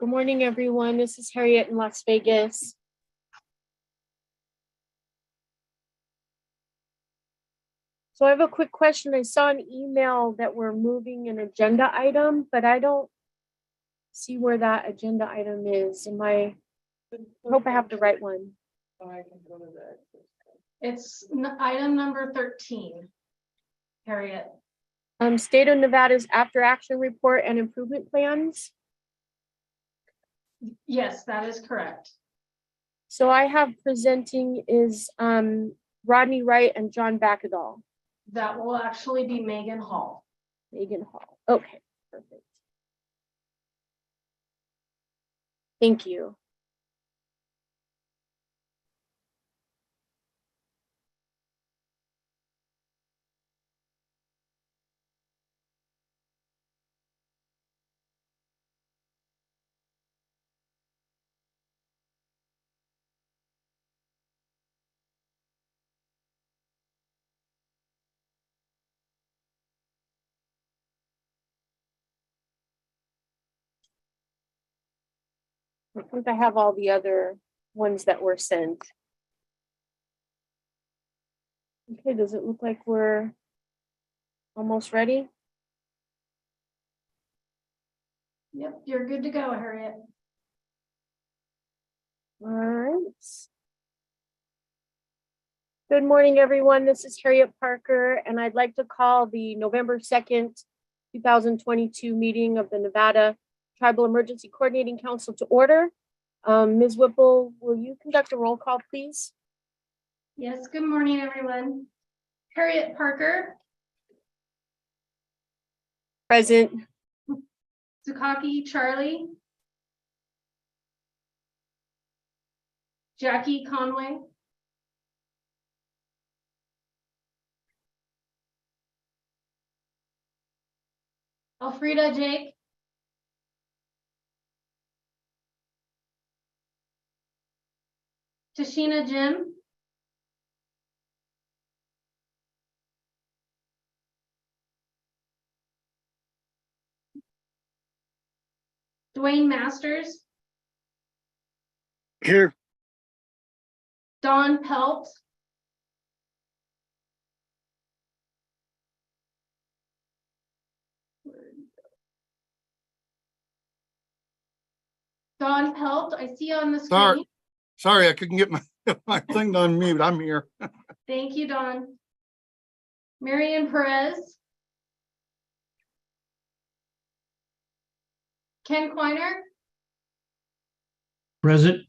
Good morning, everyone. This is Harriet in Las Vegas. So I have a quick question. I saw an email that we're moving an agenda item, but I don't see where that agenda item is. I hope I have the right one. It's item number 13, Harriet. State of Nevada's after action report and improvement plans. Yes, that is correct. So I have presenting is Rodney Wright and John Backadall. That will actually be Megan Hall. Megan Hall. Okay, perfect. Thank you. I think I have all the other ones that were sent. Okay, does it look like we're almost ready? Yep, you're good to go, Harriet. All right. Good morning, everyone. This is Harriet Parker, and I'd like to call the November 2nd, 2022 meeting of the Nevada Tribal Emergency Coordinating Council to order. Ms. Whipple, will you conduct a roll call, please? Yes, good morning, everyone. Harriet Parker. Present. Zukaki Charlie. Jackie Conway. Elfrida Jake. Tashina Jim. Dwayne Masters. Here. Don Pelt. Don Pelt, I see you on the screen. Sorry, I couldn't get my thing to unmute. I'm here. Thank you, Don. Marian Perez. Ken Quiner. Present.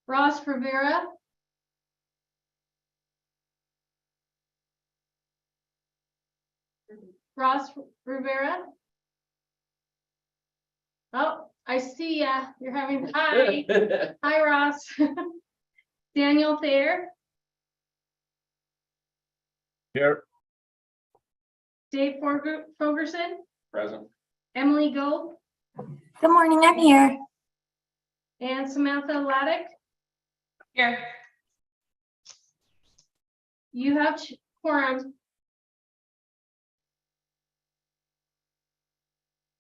Ross Rivera. Ross Rivera. Oh, I see ya. You're having, hi. Hi, Ross. Daniel Thayer. Here. Dave Fogerson. Present. Emily Gold. Good morning, I'm here. And Samantha Laddick. Here. You have quorum.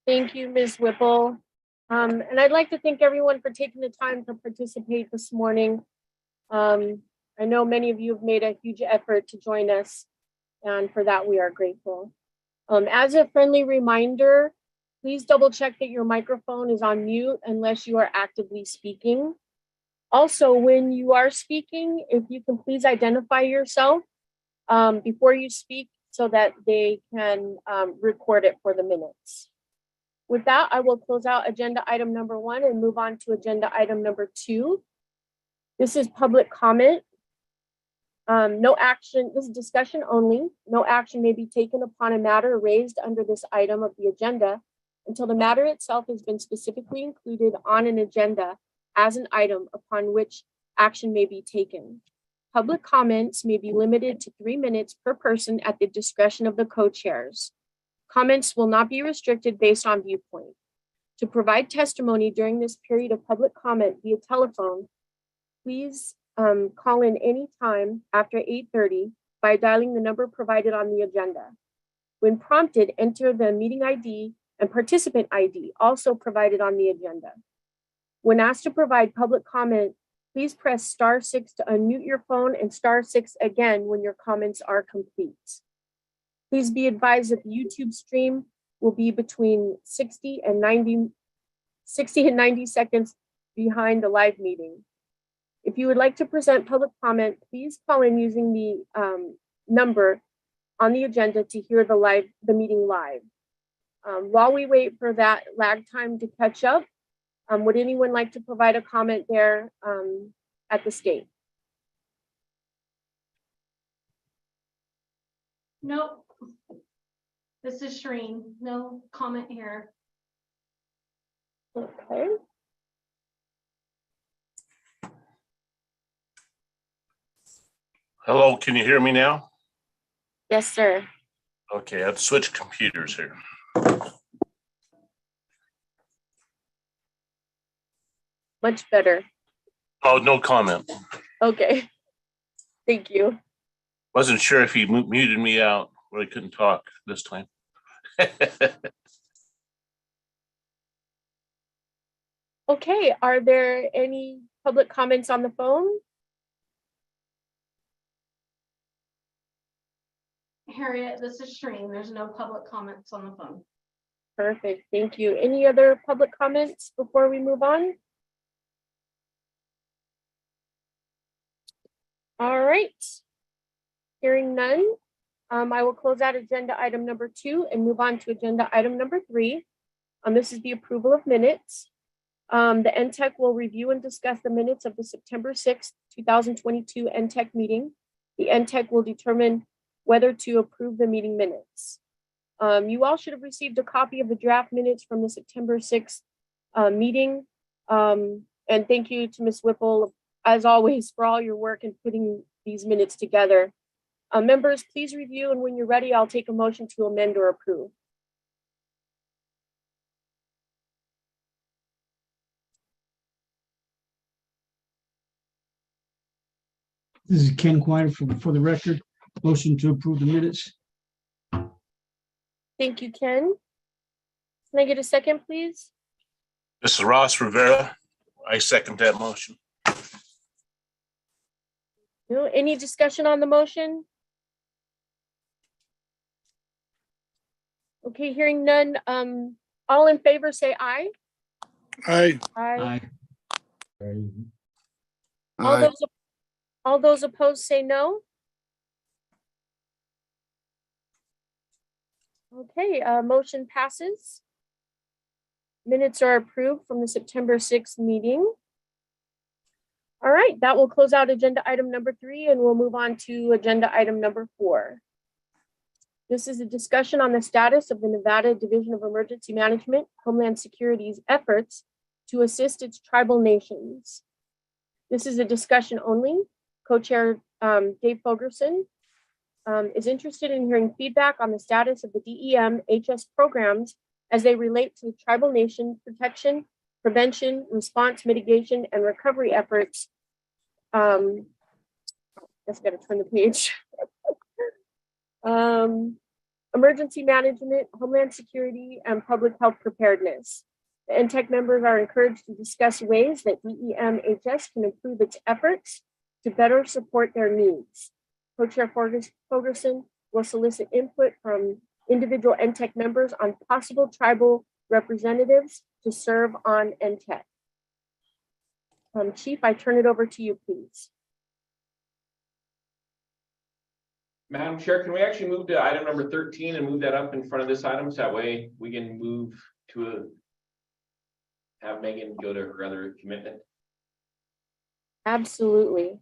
Thank you, Ms. Whipple. And I'd like to thank everyone for taking the time to participate this morning. I know many of you have made a huge effort to join us, and for that we are grateful. As a friendly reminder, please double check that your microphone is on mute unless you are actively speaking. Also, when you are speaking, if you can please identify yourself before you speak so that they can record it for the minutes. With that, I will close out agenda item number 1 and move on to agenda item number 2. This is public comment. No action, this is discussion only. No action may be taken upon a matter raised under this item of the agenda until the matter itself has been specifically included on an agenda as an item upon which action may be taken. Public comments may be limited to 3 minutes per person at the discretion of the co-chairs. Comments will not be restricted based on viewpoint. To provide testimony during this period of public comment via telephone, please call in any time after 8:30 by dialing the number provided on the agenda. When prompted, enter the meeting ID and participant ID, also provided on the agenda. When asked to provide public comment, please press *6 to unmute your phone and *6 again when your comments are complete. Please be advised that the YouTube stream will be between 60 and 90 seconds behind the live meeting. If you would like to present public comment, please call in using the number on the agenda to hear the meeting live. While we wait for that lag time to catch up, would anyone like to provide a comment there at the state? Nope. This is Shreen. No comment here. Okay. Hello, can you hear me now? Yes, sir. Okay, I've switched computers here. Much better. Oh, no comment. Okay. Thank you. Wasn't sure if you muted me out where I couldn't talk this time. Okay, are there any public comments on the phone? Harriet, this is Shreen. There's no public comments on the phone. Perfect, thank you. Any other public comments before we move on? All right. Hearing none, I will close out agenda item number 2 and move on to agenda item number 3. This is the approval of minutes. The Ntecc will review and discuss the minutes of the September 6th, 2022 Ntecc meeting. The Ntecc will determine whether to approve the meeting minutes. You all should have received a copy of the draft minutes from the September 6th meeting. And thank you to Ms. Whipple, as always, for all your work in putting these minutes together. Members, please review, and when you're ready, I'll take a motion to amend or approve. This is Ken Quine for the record. Motion to approve the minutes. Thank you, Ken. Can I get a second, please? This is Ross Rivera. I second that motion. No, any discussion on the motion? Okay, hearing none. All in favor say aye. Aye. Aye. Aye. All those opposed say no. Okay, motion passes. Minutes are approved from the September 6th meeting. All right, that will close out agenda item number 3, and we'll move on to agenda item number 4. This is a discussion on the status of the Nevada Division of Emergency Management, Homeland Security's efforts to assist its tribal nations. This is a discussion only. Co-chair Dave Fogerson is interested in hearing feedback on the status of the DEM HS programs as they relate to tribal nation protection, prevention, response, mitigation, and recovery efforts. Just gotta turn the page. Emergency management, homeland security, and public health preparedness. The Ntecc members are encouraged to discuss ways that DEM-HS can improve its efforts to better support their needs. Co-chair Fogerson will solicit input from individual Ntecc members on possible tribal representatives to serve on Ntecc. Chief, I turn it over to you, please. Madam Chair, can we actually move to item number 13 and move that up in front of this item? So that way we can move to have Megan go to her other commitment. Absolutely.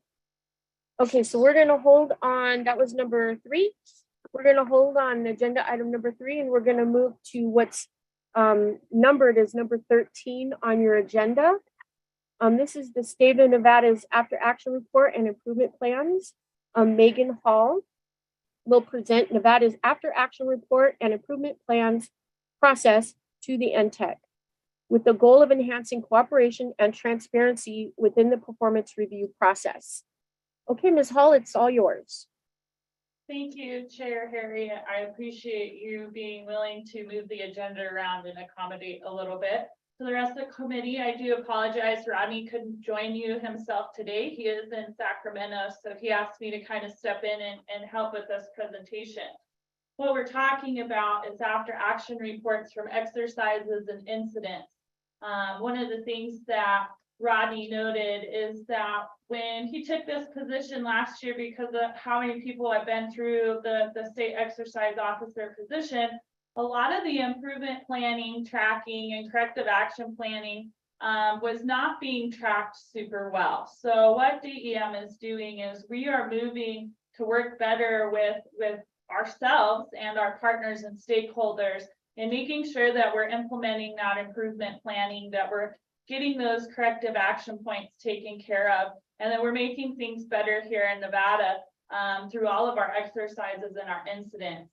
Okay, so we're gonna hold on, that was number 3. We're gonna hold on agenda item number 3, and we're gonna move to what's numbered as number 13 on your agenda. This is the State of Nevada's After Action Report and Improvement Plans. Megan Hall will present Nevada's After Action Report and Improvement Plans process to the Ntecc, with the goal of enhancing cooperation and transparency within the performance review process. Okay, Ms. Hall, it's all yours. Thank you, Chair Harriet. I appreciate you being willing to move the agenda around and accommodate a little bit. To the rest of the committee, I do apologize. Rodney couldn't join you himself today. He is in Sacramento, so he asked me to kind of step in and help with this presentation. What we're talking about is after action reports from exercises and incidents. One of the things that Rodney noted is that when he took this position last year, because of how many people have been through the state exercise officer position, a lot of the improvement planning, tracking, and corrective action planning was not being tracked super well. So what DEM is doing is we are moving to work better with ourselves and our partners and stakeholders and making sure that we're implementing that improvement planning, that we're getting those corrective action points taken care of, and that we're making things better here in Nevada through all of our exercises and our incidents.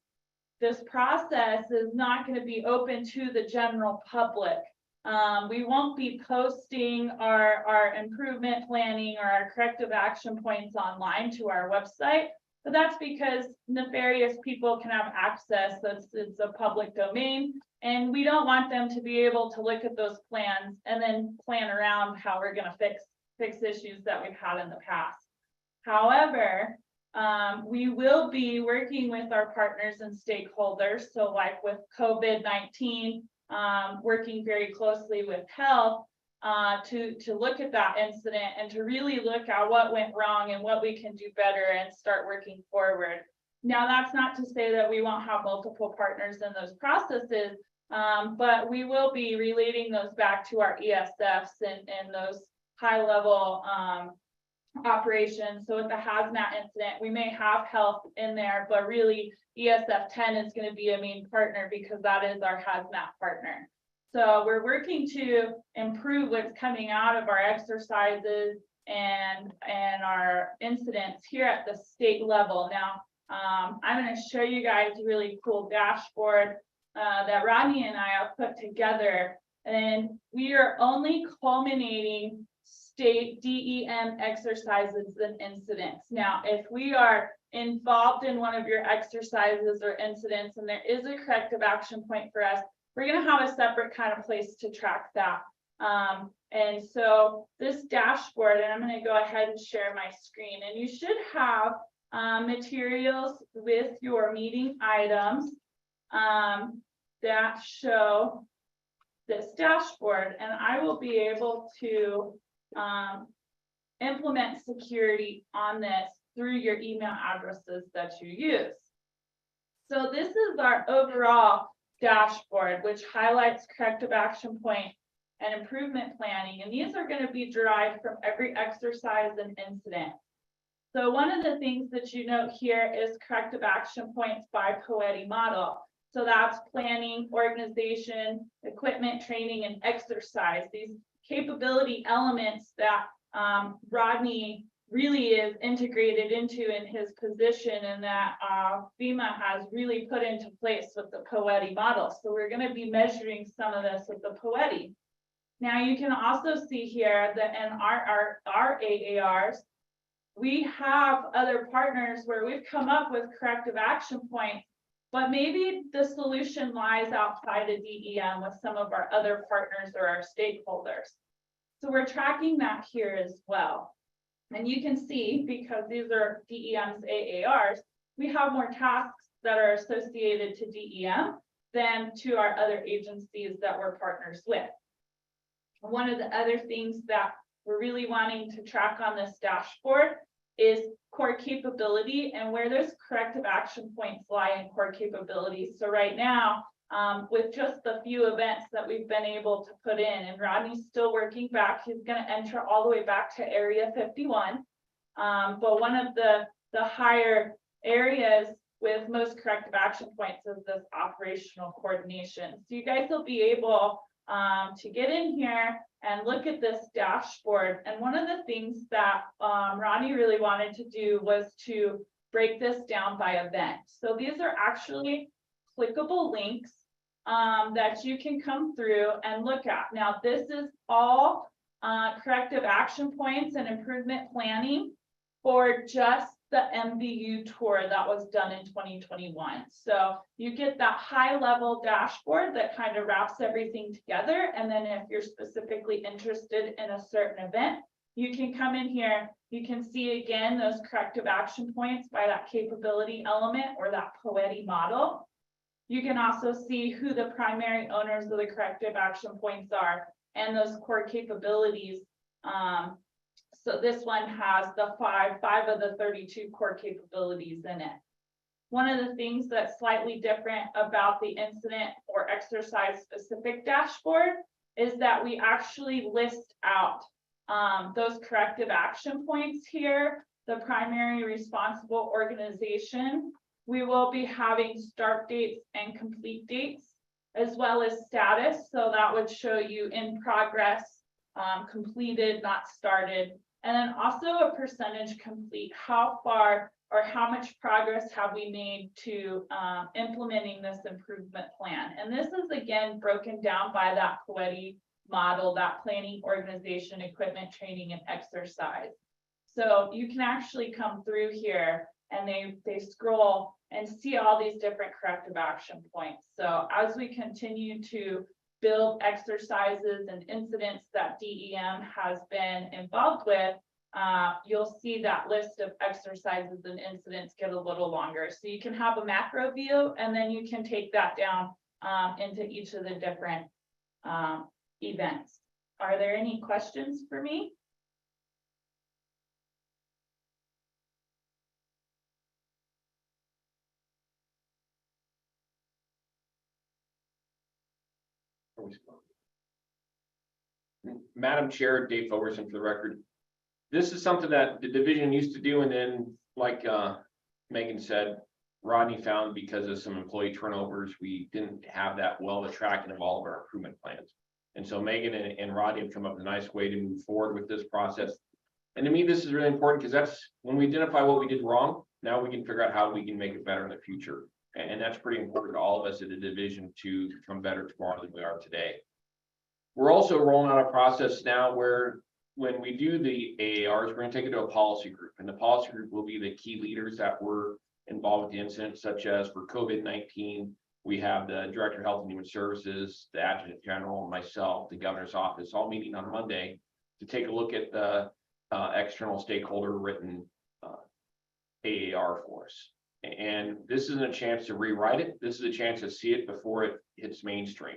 This process is not going to be open to the general public. We won't be posting our improvement planning or our corrective action points online to our website, but that's because nefarious people can have access. It's a public domain, and we don't want them to be able to look at those plans and then plan around how we're going to fix issues that we've had in the past. However, we will be working with our partners and stakeholders. So like with COVID-19, working very closely with health to look at that incident and to really look at what went wrong and what we can do better and start working forward. Now, that's not to say that we won't have multiple partners in those processes, but we will be relating those back to our ESFs and those high level operations. So with the hazmat incident, we may have health in there, but really ESF 10 is going to be a main partner because that is our hazmat partner. So we're working to improve what's coming out of our exercises and our incidents here at the state level. Now, I'm going to show you guys a really cool dashboard that Rodney and I have put together, and we are only culminating state DEM exercises and incidents. Now, if we are involved in one of your exercises or incidents and there is a corrective action point for us, we're going to have a separate kind of place to track that. And so this dashboard, and I'm going to go ahead and share my screen, and you should have materials with your meeting items that show this dashboard, and I will be able to implement security on this through your email addresses that you use. So this is our overall dashboard, which highlights corrective action point and improvement planning, and these are going to be derived from every exercise and incident. So one of the things that you note here is corrective action points by POETI model. So that's planning, organization, equipment, training, and exercise. These capability elements that Rodney really is integrated into in his position, and that FEMA has really put into place with the POETI model. So we're going to be measuring some of this with the POETI. Now you can also see here that in our AARs, we have other partners where we've come up with corrective action points, but maybe the solution lies outside of DEM with some of our other partners or our stakeholders. So we're tracking that here as well. And you can see, because these are DEM's AARs, we have more tasks that are associated to DEM than to our other agencies that we're partners with. One of the other things that we're really wanting to track on this dashboard is core capability and where those corrective action points lie in core capabilities. So right now, with just the few events that we've been able to put in, and Rodney's still working back, he's going to enter all the way back to Area 51. But one of the higher areas with most corrective action points is this operational coordination. So you guys will be able to get in here and look at this dashboard. And one of the things that Rodney really wanted to do was to break this down by event. So these are actually clickable links that you can come through and look at. Now, this is all corrective action points and improvement planning for just the MVU tour that was done in 2021. So you get that high level dashboard that kind of wraps everything together. And then if you're specifically interested in a certain event, you can come in here, you can see again those corrective action points by that capability element or that POETI model. You can also see who the primary owners of the corrective action points are and those core capabilities. So this one has the five of the 32 core capabilities in it. One of the things that's slightly different about the incident or exercise specific dashboard is that we actually list out those corrective action points here, the primary responsible organization. We will be having start dates and complete dates, as well as status. So that would show you in progress, completed, not started. And then also a percentage complete, how far or how much progress have we made to implementing this improvement plan. And this is again broken down by that POETI model, that planning, organization, equipment, training, and exercise. So you can actually come through here and they scroll and see all these different corrective action points. So as we continue to build exercises and incidents that DEM has been involved with, you'll see that list of exercises and incidents get a little longer. So you can have a macro view and then you can take that down into each of the different events. Are there any questions for me? Madam Chair, Dave Fulgerson for the record. This is something that the division used to do, and then like Megan said, Rodney found because of some employee turnovers, we didn't have that well of a tracking of all of our improvement plans. And so Megan and Rodney have come up with a nice way to move forward with this process. And to me, this is really important because that's when we identify what we did wrong, now we can figure out how we can make it better in the future. And that's pretty important to all of us at the division to become better tomorrow than we are today. We're also rolling out a process now where when we do the AARs, we're going to take it to a policy group, and the policy group will be the key leaders that were involved with the incident, such as for COVID-19, we have the Director of Health and Human Services, the Adjutant General, myself, the Governor's Office, all meeting on Monday to take a look at the external stakeholder written AAR for us. And this isn't a chance to rewrite it. This is a chance to see it before it hits mainstream.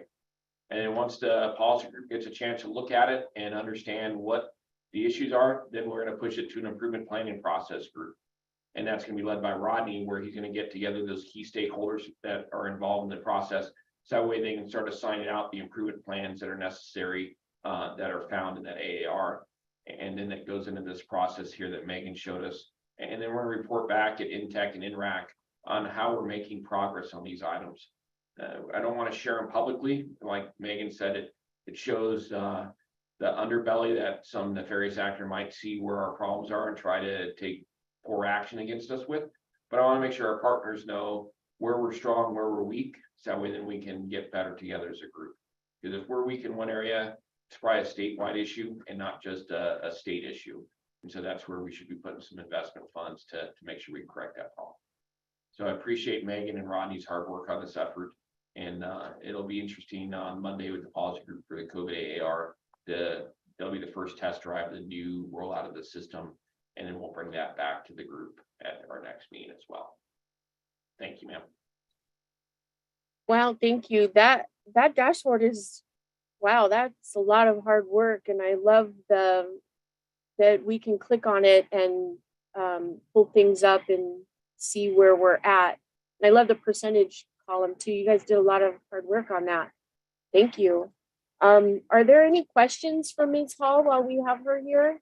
And then once the policy group gets a chance to look at it and understand what the issues are, then we're going to push it to an improvement planning process group. And that's going to be led by Rodney, where he's going to get together those key stakeholders that are involved in the process. So that way they can start assigning out the improvement plans that are necessary that are found in that AAR. And then it goes into this process here that Megan showed us. And then we're going to report back at Ntecc and NRAC on how we're making progress on these items. I don't want to share them publicly. Like Megan said, it shows the underbelly that some nefarious actor might see where our problems are and try to take poor action against us with. But I want to make sure our partners know where we're strong, where we're weak, so that way then we can get better together as a group. Because if we're weak in one area, it's probably a statewide issue and not just a state issue. And so that's where we should be putting some investment funds to make sure we can correct that problem. So I appreciate Megan and Rodney's hard work on this effort. And it'll be interesting on Monday with the policy group for the COVID AAR. That'll be the first test drive, the new rollout of the system. And then we'll bring that back to the group at our next meeting as well. Thank you, ma'am. Wow, thank you. That dashboard is, wow, that's a lot of hard work. And I love that we can click on it and pull things up and see where we're at. And I love the percentage column too. You guys did a lot of hard work on that. Thank you. Are there any questions for Ms. Hall while we have her here?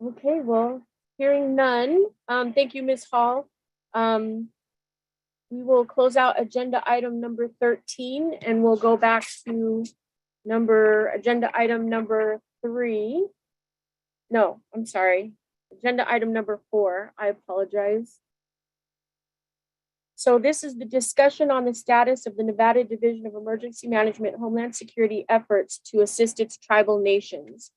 Okay, well, hearing none, thank you, Ms. Hall. We will close out agenda item number 13 and we'll go back to agenda item number 3. No, I'm sorry. Agenda item number 4, I apologize. So this is the discussion on the status of the Nevada Division of Emergency Management Homeland Security efforts to assist its tribal nations.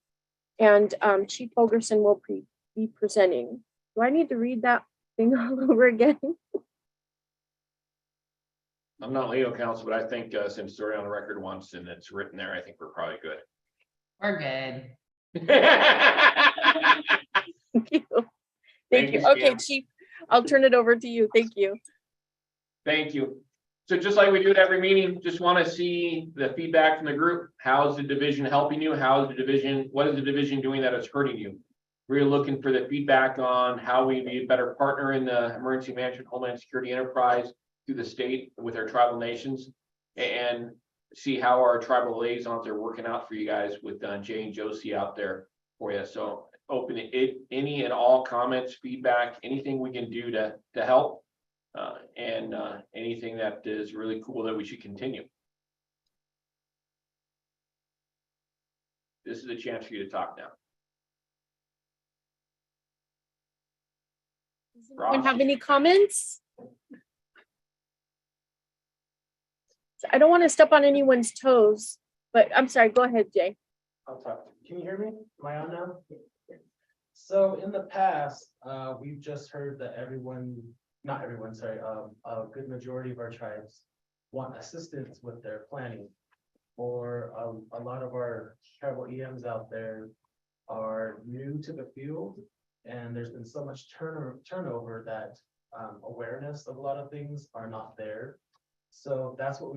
And Chief Holgerson will be presenting. Do I need to read that thing all over again? I'm not legal counsel, but I think since it's already on the record once and it's written there, I think we're probably good. We're good. Thank you. Thank you. Okay, Stan. Chief, I'll turn it over to you. Thank you. Thank you. So just like we do at every meeting, just want to see the feedback from the group. How's the division helping you? What is the division doing that is hurting you? We're looking for the feedback on how we be a better partner in the emergency management homeland security enterprise through the state with our tribal nations, and see how our tribal liaisons are working out for you guys with Jay and Josie out there for you. So open it, any and all comments, feedback, anything we can do to help. And anything that is really cool that we should continue. This is a chance for you to talk now. Does anyone have any comments? I don't want to step on anyone's toes, but I'm sorry, go ahead, Jay. I'll talk. Can you hear me? Am I on now? So in the past, we've just heard that not everyone, sorry, a good majority of our tribes want assistance with their planning. Or a lot of our tribal EMs out there are new to the field, and there's been so much turnover that awareness of a lot of things are not there. So that's what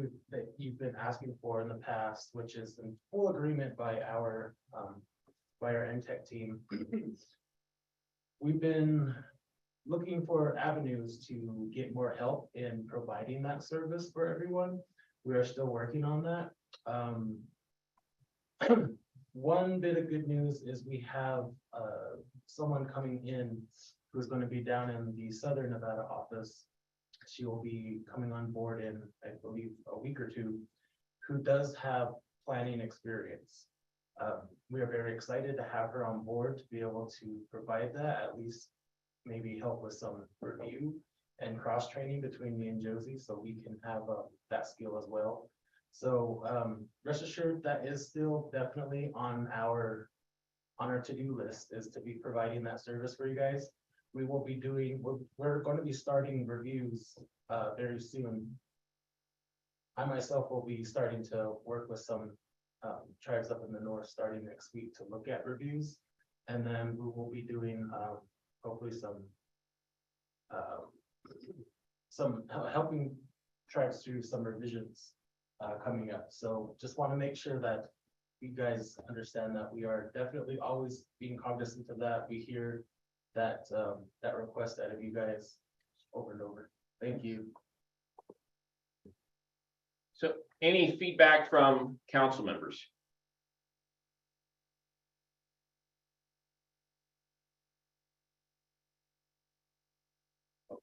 you've been asking for in the past, which is in full agreement by our Ntecc team. We've been looking for avenues to get more help in providing that service for everyone. We are still working on that. One bit of good news is we have someone coming in who's going to be down in the Southern Nevada office. She will be coming on board in, I believe, a week or two, who does have planning experience. We are very excited to have her on board to be able to provide that, at least maybe help with some review and cross training between me and Josie, so we can have that skill as well. So rest assured that is still definitely on our to-do list, is to be providing that service for you guys. We will be we're going to be starting reviews very soon. I myself will be starting to work with some tribes up in the north starting next week to look at reviews, and then we will be doing hopefully some helping tribes through some revisions coming up. So just want to make sure that you guys understand that we are definitely always being cognizant of that. We hear that request out of you guys over and over. Thank you. So any feedback from council members?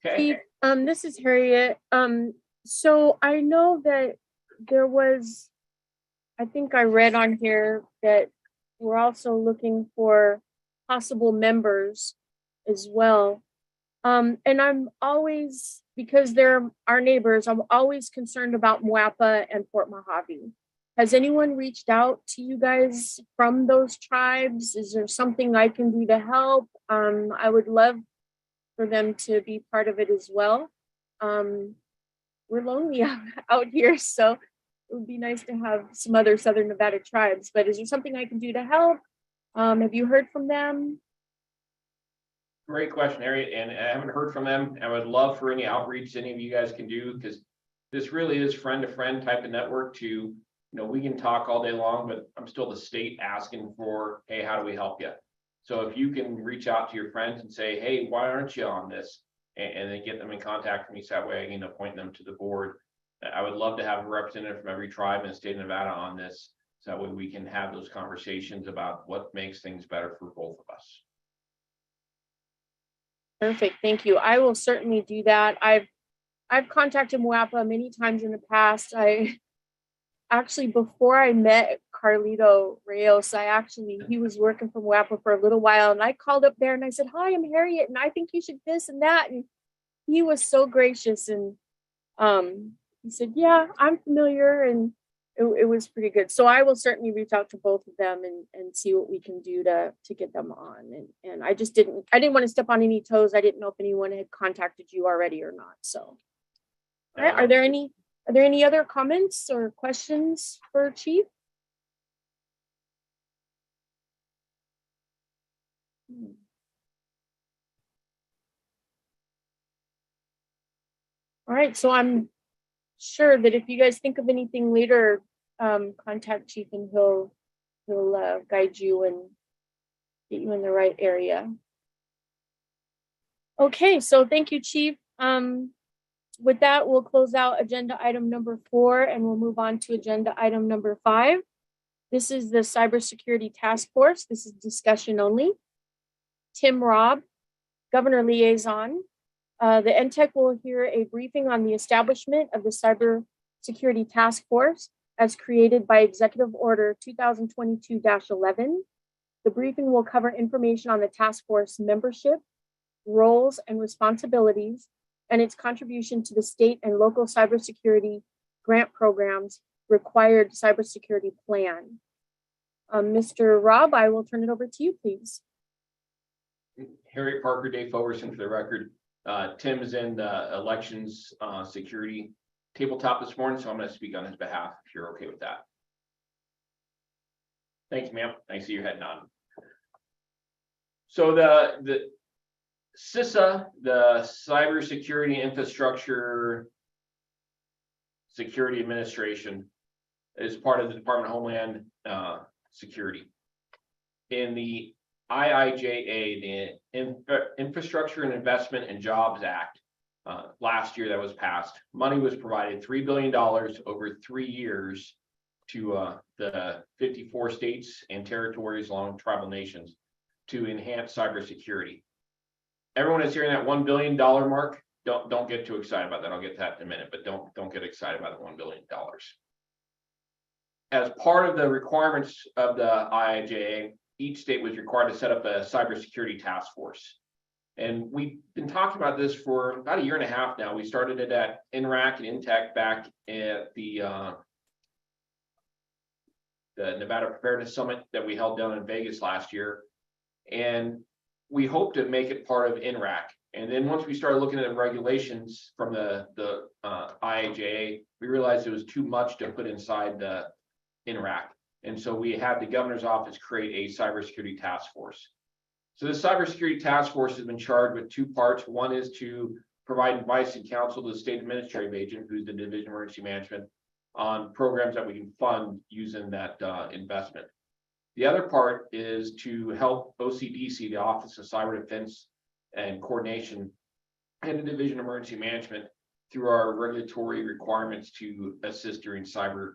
Okay. Steve, this is Harriet. So I know that there was, I think I read on here that we're also looking for possible members as well. And I'm always, because they're our neighbors, I'm always concerned about Mwapa and Fort Mojave. Has anyone reached out to you guys from those tribes? Is there something I can do to help? I would love for them to be part of it as well. We're lonely out here, so it would be nice to have some other Southern Nevada tribes, but is there something I can do to help? Have you heard from them? Great question, Harriet, and I haven't heard from them. I would love for any outreach any of you guys can do, because this really is friend to friend type of network. To, we can talk all day long, but I'm still the state asking for, hey, how do we help you? So if you can reach out to your friends and say, hey, why aren't you on this? And then get them in contact with me, so that way I can appoint them to the board. I would love to have a representative from every tribe in the state of Nevada on this, so that way we can have those conversations about what makes things better for both of us. Perfect, thank you. I will certainly do that. I've contacted Mwapa many times in the past. I actually, before I met Carlito Reyes, he was working for Mwapa for a little while, and I called up there and I said, hi, I'm Harriet, and I think you should this and that. And he was so gracious, and he said, yeah, I'm familiar. And it was pretty good. So I will certainly reach out to both of them and see what we can do to get them on. And I didn't want to step on any toes. I didn't know if anyone had contacted you already or not. So all right, are there any other comments or questions for Chief? All right, so I'm sure that if you guys think of anything later, contact Chief and he'll guide you and get you in the right area. Okay, so thank you, Chief. With that, we'll close out agenda item number 4 and we'll move on to agenda item number 5. This is the Cybersecurity Task Force. This is discussion only. Tim Robb, Governor Liaison. The Ntecc will hear a briefing on the establishment of the Cybersecurity Task Force as created by Executive Order 2022-11. The briefing will cover information on the task force membership, roles and responsibilities, and its contribution to the state and local cybersecurity grant programs required cybersecurity plan. Mr. Robb, I will turn it over to you, please. Harriet Parker, Dave Fulgerson for the record. Tim is in the elections security tabletop this morning, so I'm going to speak on his behalf if you're okay with that. Thanks, ma'am. I see your head nodding. So the CISA, the Cybersecurity Infrastructure Security Administration, is part of the Department of Homeland Security. In the IIJA, the Infrastructure and Investment and Jobs Act, last year that was passed, money was provided $3 billion over 3 years to the 54 states and territories along with tribal nations to enhance cybersecurity. Everyone is hearing that $1 billion mark. Don't get too excited about that. I'll get to that in a minute, but don't get excited about the $1 billion. As part of the requirements of the IIJA, each state was required to set up a cybersecurity task force. And we've been talking about this for about 1.5 years now. We started it at NRAC and Ntecc back at the Nevada Preparedness Summit that we held down in Vegas last year. And we hope to make it part of NRAC. And then once we started looking at the regulations from the IIJA, we realized it was too much to put inside the NRAC. And so we had the governor's office create a cybersecurity task force. So the cybersecurity task force has been charged with 2 parts. One is to provide advice and counsel to the state administrative agent, who's the Division of Emergency Management, on programs that we can fund using that investment. The other part is to help OCDC, the Office of Cyber Defense and Coordination, and the Division of Emergency Management through our regulatory requirements to assist during cyber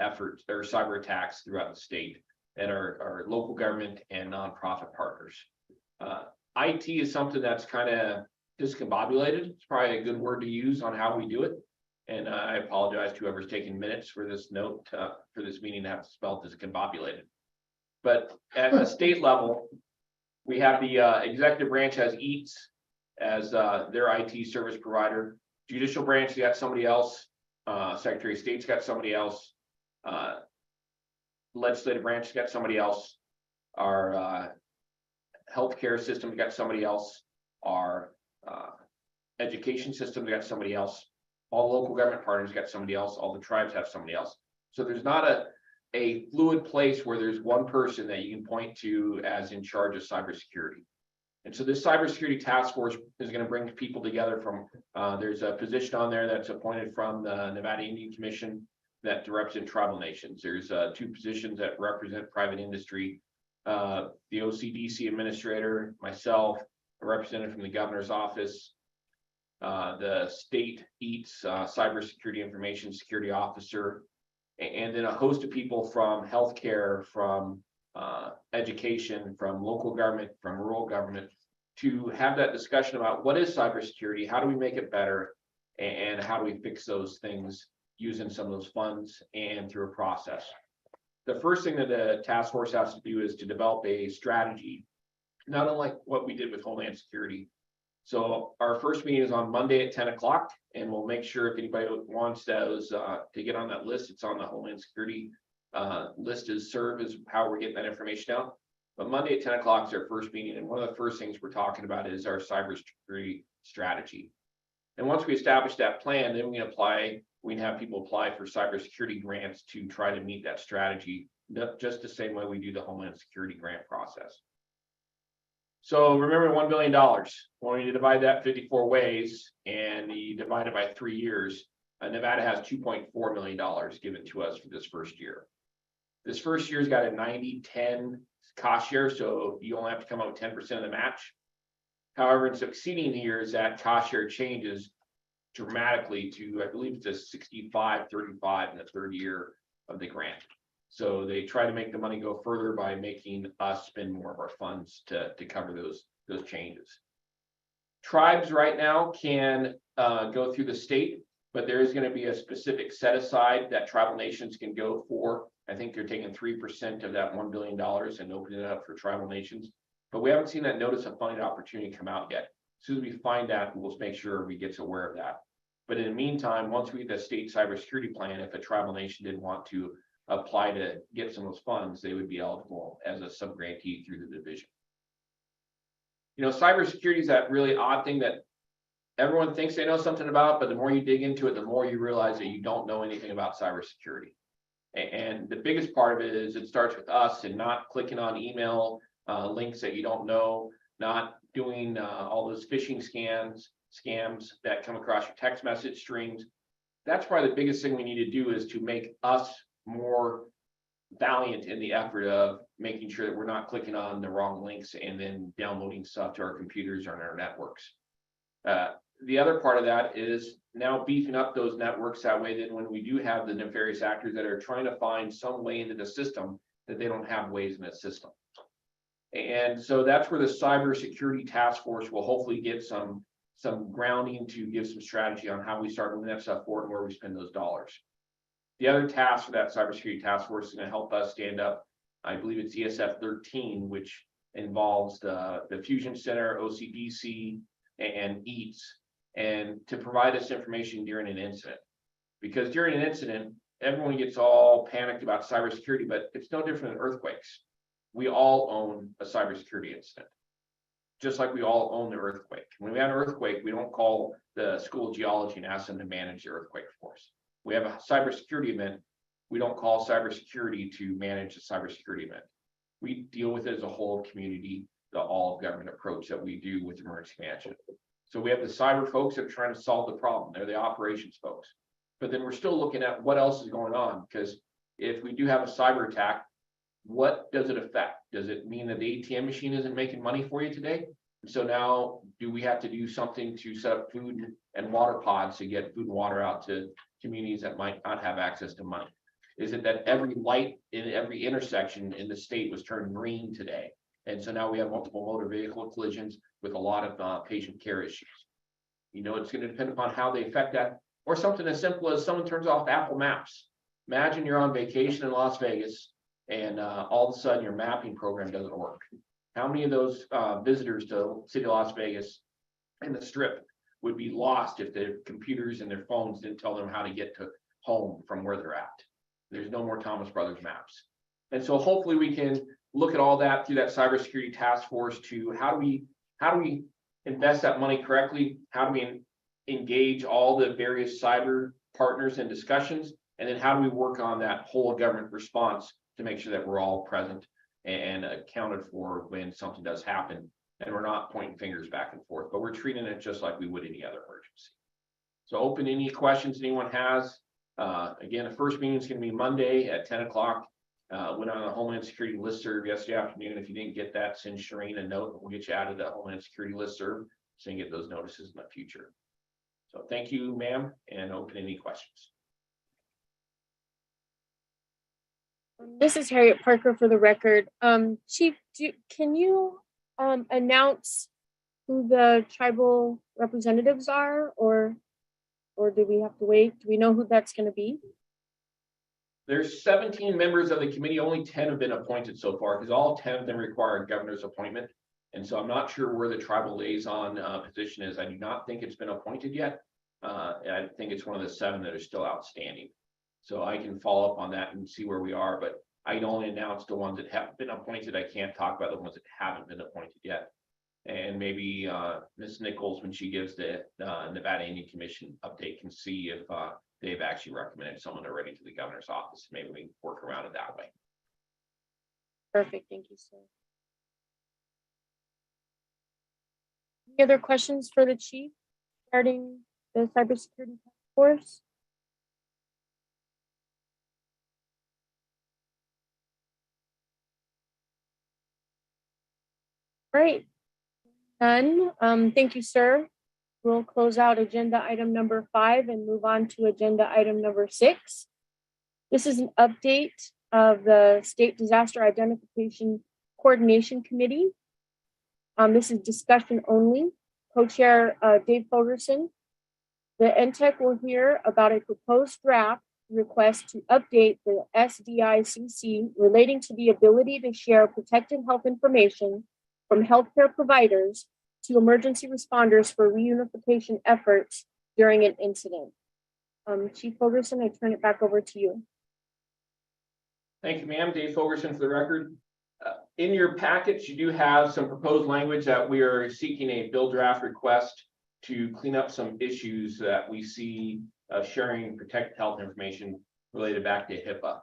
efforts or cyber attacks throughout the state at our local government and nonprofit partners. IT is something that's kind of discombobulated. It's probably a good word to use on how we do it. And I apologize to whoever's taking minutes for this note for this meeting to have to spell discombobulated. But at a state level, we have the executive branch has EATS as their IT service provider. Judicial branch got somebody else. Secretary of State's got somebody else. Legislative branch got somebody else. Our healthcare system got somebody else. Our education system got somebody else. All local government partners got somebody else. All the tribes have somebody else. So there's not a fluid place where there's one person that you can point to as in charge of cybersecurity. And so this cybersecurity task force is going to bring people together from, there's a position on there that's appointed from the Nevada Indian Commission that represent tribal nations. There's 2 positions that represent private industry. The OCDC administrator, myself, a representative from the governor's office, the state EATS cybersecurity information security officer, and then a host of people from healthcare, from education, from local government, from rural government, to have that discussion about what is cybersecurity, how do we make it better, and how do we fix those things using some of those funds and through a process. The first thing that the task force has to do is to develop a strategy, not unlike what we did with Homeland Security, So our first meeting is on Monday at 10 o'clock, and we'll make sure if anybody wants those to get on that list, it's on the Homeland Security list as serve is how we're getting that information out. But Monday at 10 o'clock is our first meeting, and one of the first things we're talking about is our cybersecurity strategy. And once we establish that plan, then we can apply. We can have people apply for cybersecurity grants to try to meet that strategy, just the same way we do the Homeland Security grant process. So remember $1 billion, when you divide that 54 ways and you divide it by 3 years, Nevada has $2.4 million given to us for this first year. This first year's got a 90-10 cost share, so you only have to come up with 10% of the match. However, in succeeding years, that cost share changes dramatically to, I believe it's a 65-35 in the third year of the grant. So they try to make the money go further by making us spend more of our funds to cover those changes. Tribes right now can go through the state, but there is going to be a specific set aside that tribal nations can go for. I think they're taking 3% of that $1 billion and opening it up for tribal nations. But we haven't seen that notice of funding opportunity come out yet. As soon as we find that, we'll make sure we get aware of that. But in the meantime, once we get the state cybersecurity plan, if a tribal nation didn't want to apply to get some of those funds, they would be eligible as a subgrantee through the division. You know, cybersecurity is that really odd thing that everyone thinks they know something about, but the more you dig into it, the more you realize that you don't know anything about cybersecurity. And the biggest part of it is it starts with us and not clicking on email links that you don't know, not doing all those phishing scams that come across your text message streams. That's probably the biggest thing we need to do is to make us more valiant in the effort of making sure that we're not clicking on the wrong links and then downloading stuff to our computers or on our networks. The other part of that is now beefing up those networks that way that when we do have the nefarious actors that are trying to find some way into the system, that they don't have ways in the system. And so that's where the cybersecurity task force will hopefully get some grounding to give some strategy on how we start moving that stuff forward and where we spend those dollars. The other task for that cybersecurity task force is going to help us stand up, I believe it's ESF 13, which involves the Fusion Center, OCDC, and EATS, and to provide us information during an incident. Because during an incident, everyone gets all panicked about cybersecurity, but it's no different than earthquakes. We all own a cybersecurity incident, just like we all own the earthquake. When we have an earthquake, we don't call the School of Geology and ask them to manage the earthquake for us. We have a cybersecurity event. We don't call cybersecurity to manage the cybersecurity event. We deal with it as a whole community, the all of government approach that we do with emergency management. So we have the cyber folks that are trying to solve the problem. They're the operations folks. But then we're still looking at what else is going on, because if we do have a cyber attack, what does it affect? Does it mean that the ATM machine isn't making money for you today? So now do we have to do something to set up food and water pods to get food and water out to communities that might not have access to money? Is it that every light in every intersection in the state was turned green today? And so now we have multiple motor vehicle collisions with a lot of patient care issues. You know, it's going to depend upon how they affect that, or something as simple as someone turns off Apple Maps. Imagine you're on vacation in Las Vegas and all of a sudden your mapping program doesn't work. How many of those visitors to City of Las Vegas and the Strip would be lost if their computers and their phones didn't tell them how to get to home from where they're at? There's no more Thomas Brothers maps. And so hopefully we can look at all that through that cybersecurity task force to how do we invest that money correctly? How do we engage all the various cyber partners in discussions? And then how do we work on that whole government response to make sure that we're all present and accounted for when something does happen, and we're not pointing fingers back and forth, but we're treating it just like we would any other emergency. So open any questions anyone has. Again, the first meeting is going to be Monday at 10 o'clock. Went on the Homeland Security listserv yesterday afternoon. If you didn't get that, send Shireen a note. We'll get you added to the Homeland Security listserv so you can get those notices in the future. So thank you, ma'am, and open any questions. This is Harriet Parker for the record. Chief, can you announce who the tribal representatives are, or do we have to wait? Do we know who that's going to be? There's 17 members of the committee. Only 10 have been appointed so far, because all 10 of them require a governor's appointment. And so I'm not sure where the tribal liaison position is. I do not think it's been appointed yet. And I think it's one of the 7 that are still outstanding. So I can follow up on that and see where we are, but I can only announce the ones that have been appointed. I can't talk about the ones that haven't been appointed yet. And maybe Ms. Nichols, when she gives the Nevada Indian Commission update, can see if they've actually recommended someone already to the governor's office. Maybe we can work around it that way. Perfect, thank you, sir. Any other questions for the chief regarding the cybersecurity task force? Great. None. Thank you, sir. We'll close out agenda item number 5 and move on to agenda item number 6. This is an update of the State Disaster Identification Coordination Committee. This is discussion only. Co-chair Dave Fogerson. The Ntecc will hear about a proposed draft request to update the SDICC relating to the ability to share protected health information from healthcare providers to emergency responders for reunification efforts during an incident. Chief Fogerson, I turn it back over to you. Thank you, ma'am. Dave Fogerson for the record. In your packets, you do have some proposed language that we are seeking a bill draft request to clean up some issues that we see sharing protected health information related back to HIPAA.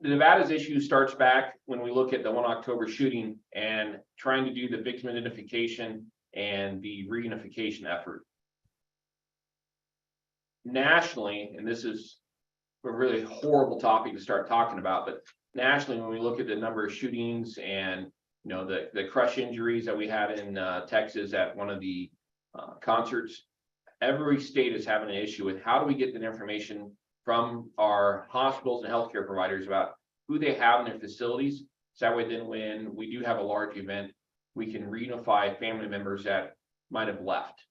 The Nevada's issue starts back when we look at the 1 October shooting and trying to do the victim identification and the reunification effort. Nationally, and this is a really horrible topic to start talking about, but nationally, when we look at the number of shootings and the crush injuries that we had in Texas at one of the concerts, every state is having an issue with how do we get the information from our hospitals and healthcare providers about who they have in their facilities. So that way then when we do have a large event, we can reunify family members that might have left.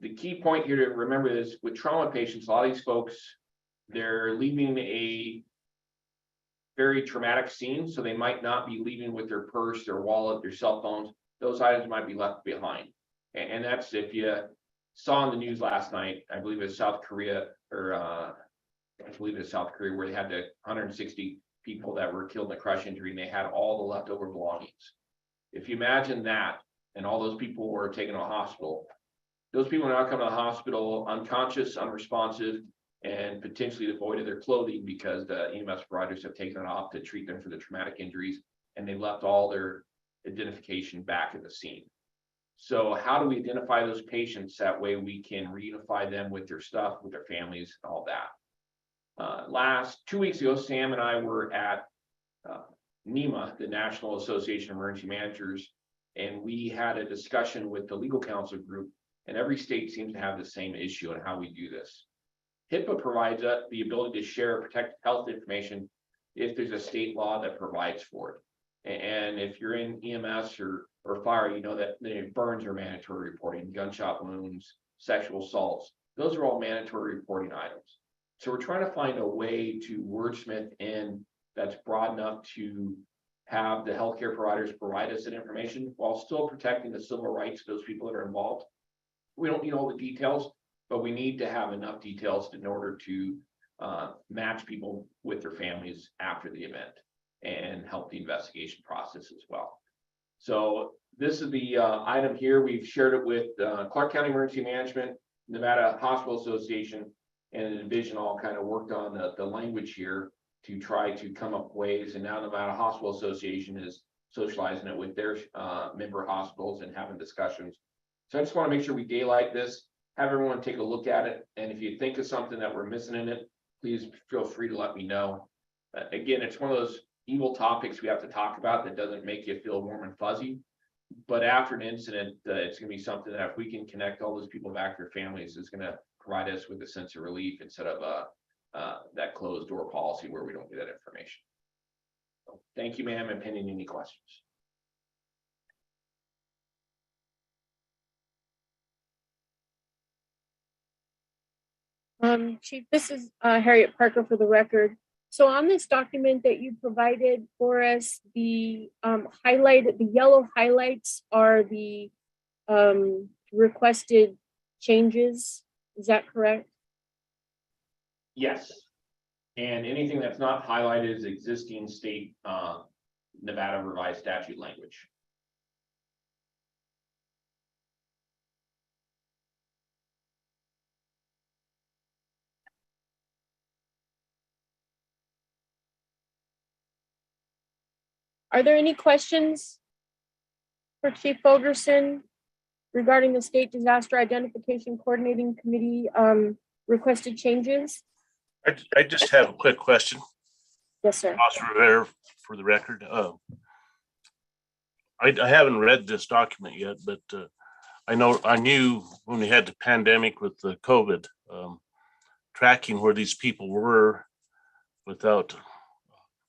The key point here to remember is with trauma patients, a lot of these folks, they're leaving a very traumatic scene. So they might not be leaving with their purse, their wallet, their cell phones. Those items might be left behind. And that's, if you saw in the news last night, I believe it was South Korea, or I believe it was South Korea, where they had the 160 people that were killed in a crush injury and they had all the leftover belongings. If you imagine that, and all those people were taken to a hospital, those people now come to the hospital unconscious, unresponsive, and potentially devoid of their clothing because the EMS providers have taken it off to treat them for the traumatic injuries, and they left all their identification back at the scene. So how do we identify those patients? That way we can reunify them with their stuff, with their families, and all that. Last 2 weeks ago, Sam and I were at NEMA, the National Association of Emergency Managers, and we had a discussion with the legal counsel group, and every state seems to have the same issue on how we do this. HIPAA provides us the ability to share protected health information if there's a state law that provides for it. And if you're in EMS or fire, you know that burns are mandatory reporting, gunshot wounds, sexual assaults. Those are all mandatory reporting items. So we're trying to find a way to wordsmith in that's broad enough to have the healthcare providers provide us that information while still protecting the civil rights of those people that are involved. We don't need all the details, but we need to have enough details in order to match people with their families after the event and help the investigation process as well. So this is the item here. We've shared it with Clark County Emergency Management, Nevada Hospital Association, and the division all kind of worked on the language here to try to come up with ways. And now the Nevada Hospital Association is socializing it with their member hospitals and having discussions. So I just want to make sure we daylight this, have everyone take a look at it. And if you think of something that we're missing in it, please feel free to let me know. Again, it's one of those evil topics we have to talk about that doesn't make you feel warm and fuzzy. But after an incident, it's going to be something that if we can connect all those people back to their families, is going to provide us with a sense of relief instead of that closed door policy where we don't get that information. So, thank you, ma'am, and pending any questions. Chief, this is Harriet Parker for the record. So on this document that you provided for us, the the yellow highlights are the requested changes. Is that correct? Yes. And anything that's not highlighted is existing state Nevada revised statute language. Are there any questions for Chief Fogerson regarding the State Disaster Identification Coordinating Committee requested changes? I just have a quick question. Yes, sir. Ross Rivera, for the record. I haven't read this document yet, but I knew when we had the pandemic with the COVID, tracking where these people were without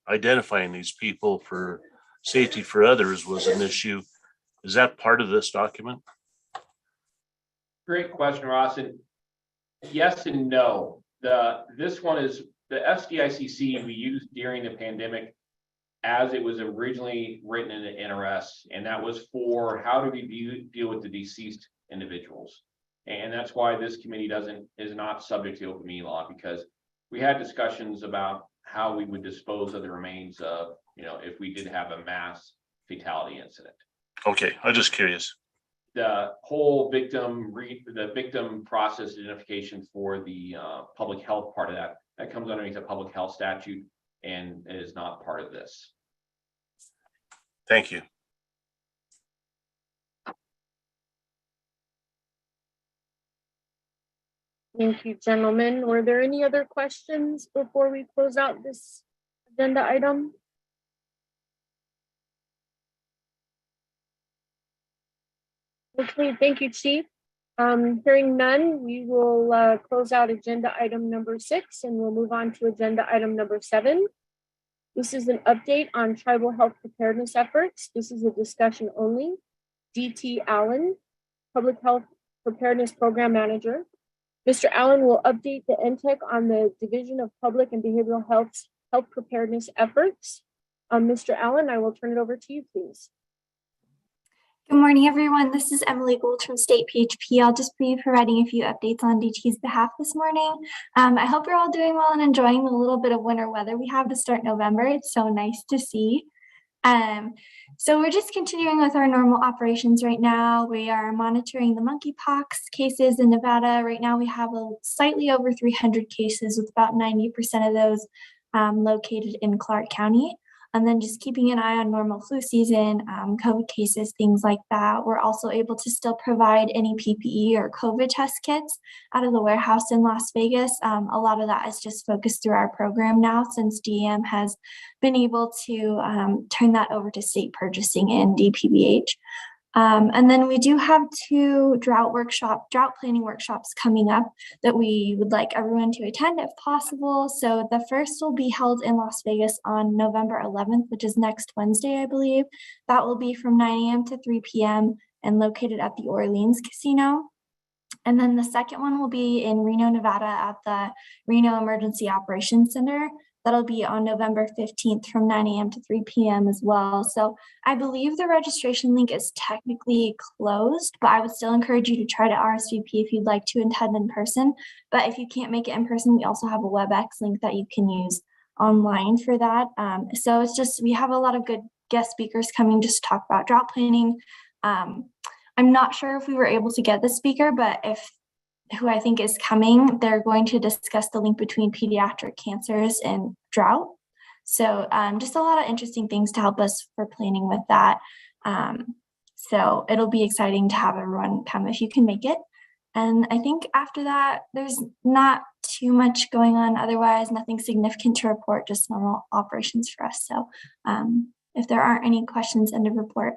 identifying these people for safety for others was an issue. Is that part of this document? Great question, Ross. And yes and no. This one is the SDICC we used during the pandemic as it was originally written in the NRS, and that was for how do we deal with the deceased individuals. And that's why this committee is not subject to open meeting law, because we had discussions about how we would dispose of the remains of, if we did have a mass fatality incident. Okay, I'm just curious. The whole victim process identification for the public health part of that comes underneath the public health statute and is not part of this. Thank you. Thank you, gentlemen. Were there any other questions before we close out this agenda item? Okay, thank you, Chief. Hearing none, we will close out agenda item number 6 and we'll move on to agenda item number 7. This is an update on tribal health preparedness efforts. This is a discussion only. DT Allen, Public Health Preparedness Program Manager. Mr. Allen will update the Ntecc on the Division of Public and Behavioral Health Preparedness Efforts. Mr. Allen, I will turn it over to you, please. Good morning, everyone. This is Emily Gould from State PHP. I'll just be providing a few updates on DT's behalf this morning. I hope you're all doing well and enjoying the little bit of winter weather we have to start November. It's so nice to see. So we're just continuing with our normal operations right now. We are monitoring the monkeypox cases in Nevada. Right now we have slightly over 300 cases, with about 90% of those located in Clark County. And then just keeping an eye on normal flu season, COVID cases, things like that. We're also able to still provide any PPE or COVID test kits out of the warehouse in Las Vegas. A lot of that is just focused through our program now, since DEM has been able to turn that over to state purchasing in DPBH. And then we do have 2 drought planning workshops coming up that we would like everyone to attend if possible. So the first will be held in Las Vegas on November 11th, which is next Wednesday, I believe. That will be from 9 a.m. to 3 p.m. and located at the Orleans Casino. And then the second one will be in Reno, Nevada at the Reno Emergency Operations Center. That'll be on November 15th from 9 a.m. to 3 p.m. as well. So I believe the registration link is technically closed, but I would still encourage you to try to RSVP if you'd like to attend in person. But if you can't make it in person, we also have a WebEx link that you can use online for that. So it's just, we have a lot of good guest speakers coming just to talk about drought planning. I'm not sure if we were able to get the speaker, but who I think is coming, they're going to discuss the link between pediatric cancers and drought. So just a lot of interesting things to help us for planning with that. So it'll be exciting to have everyone come if you can make it. And I think after that, there's not too much going on otherwise, nothing significant to report, just normal operations for us. So if there aren't any questions, end of report.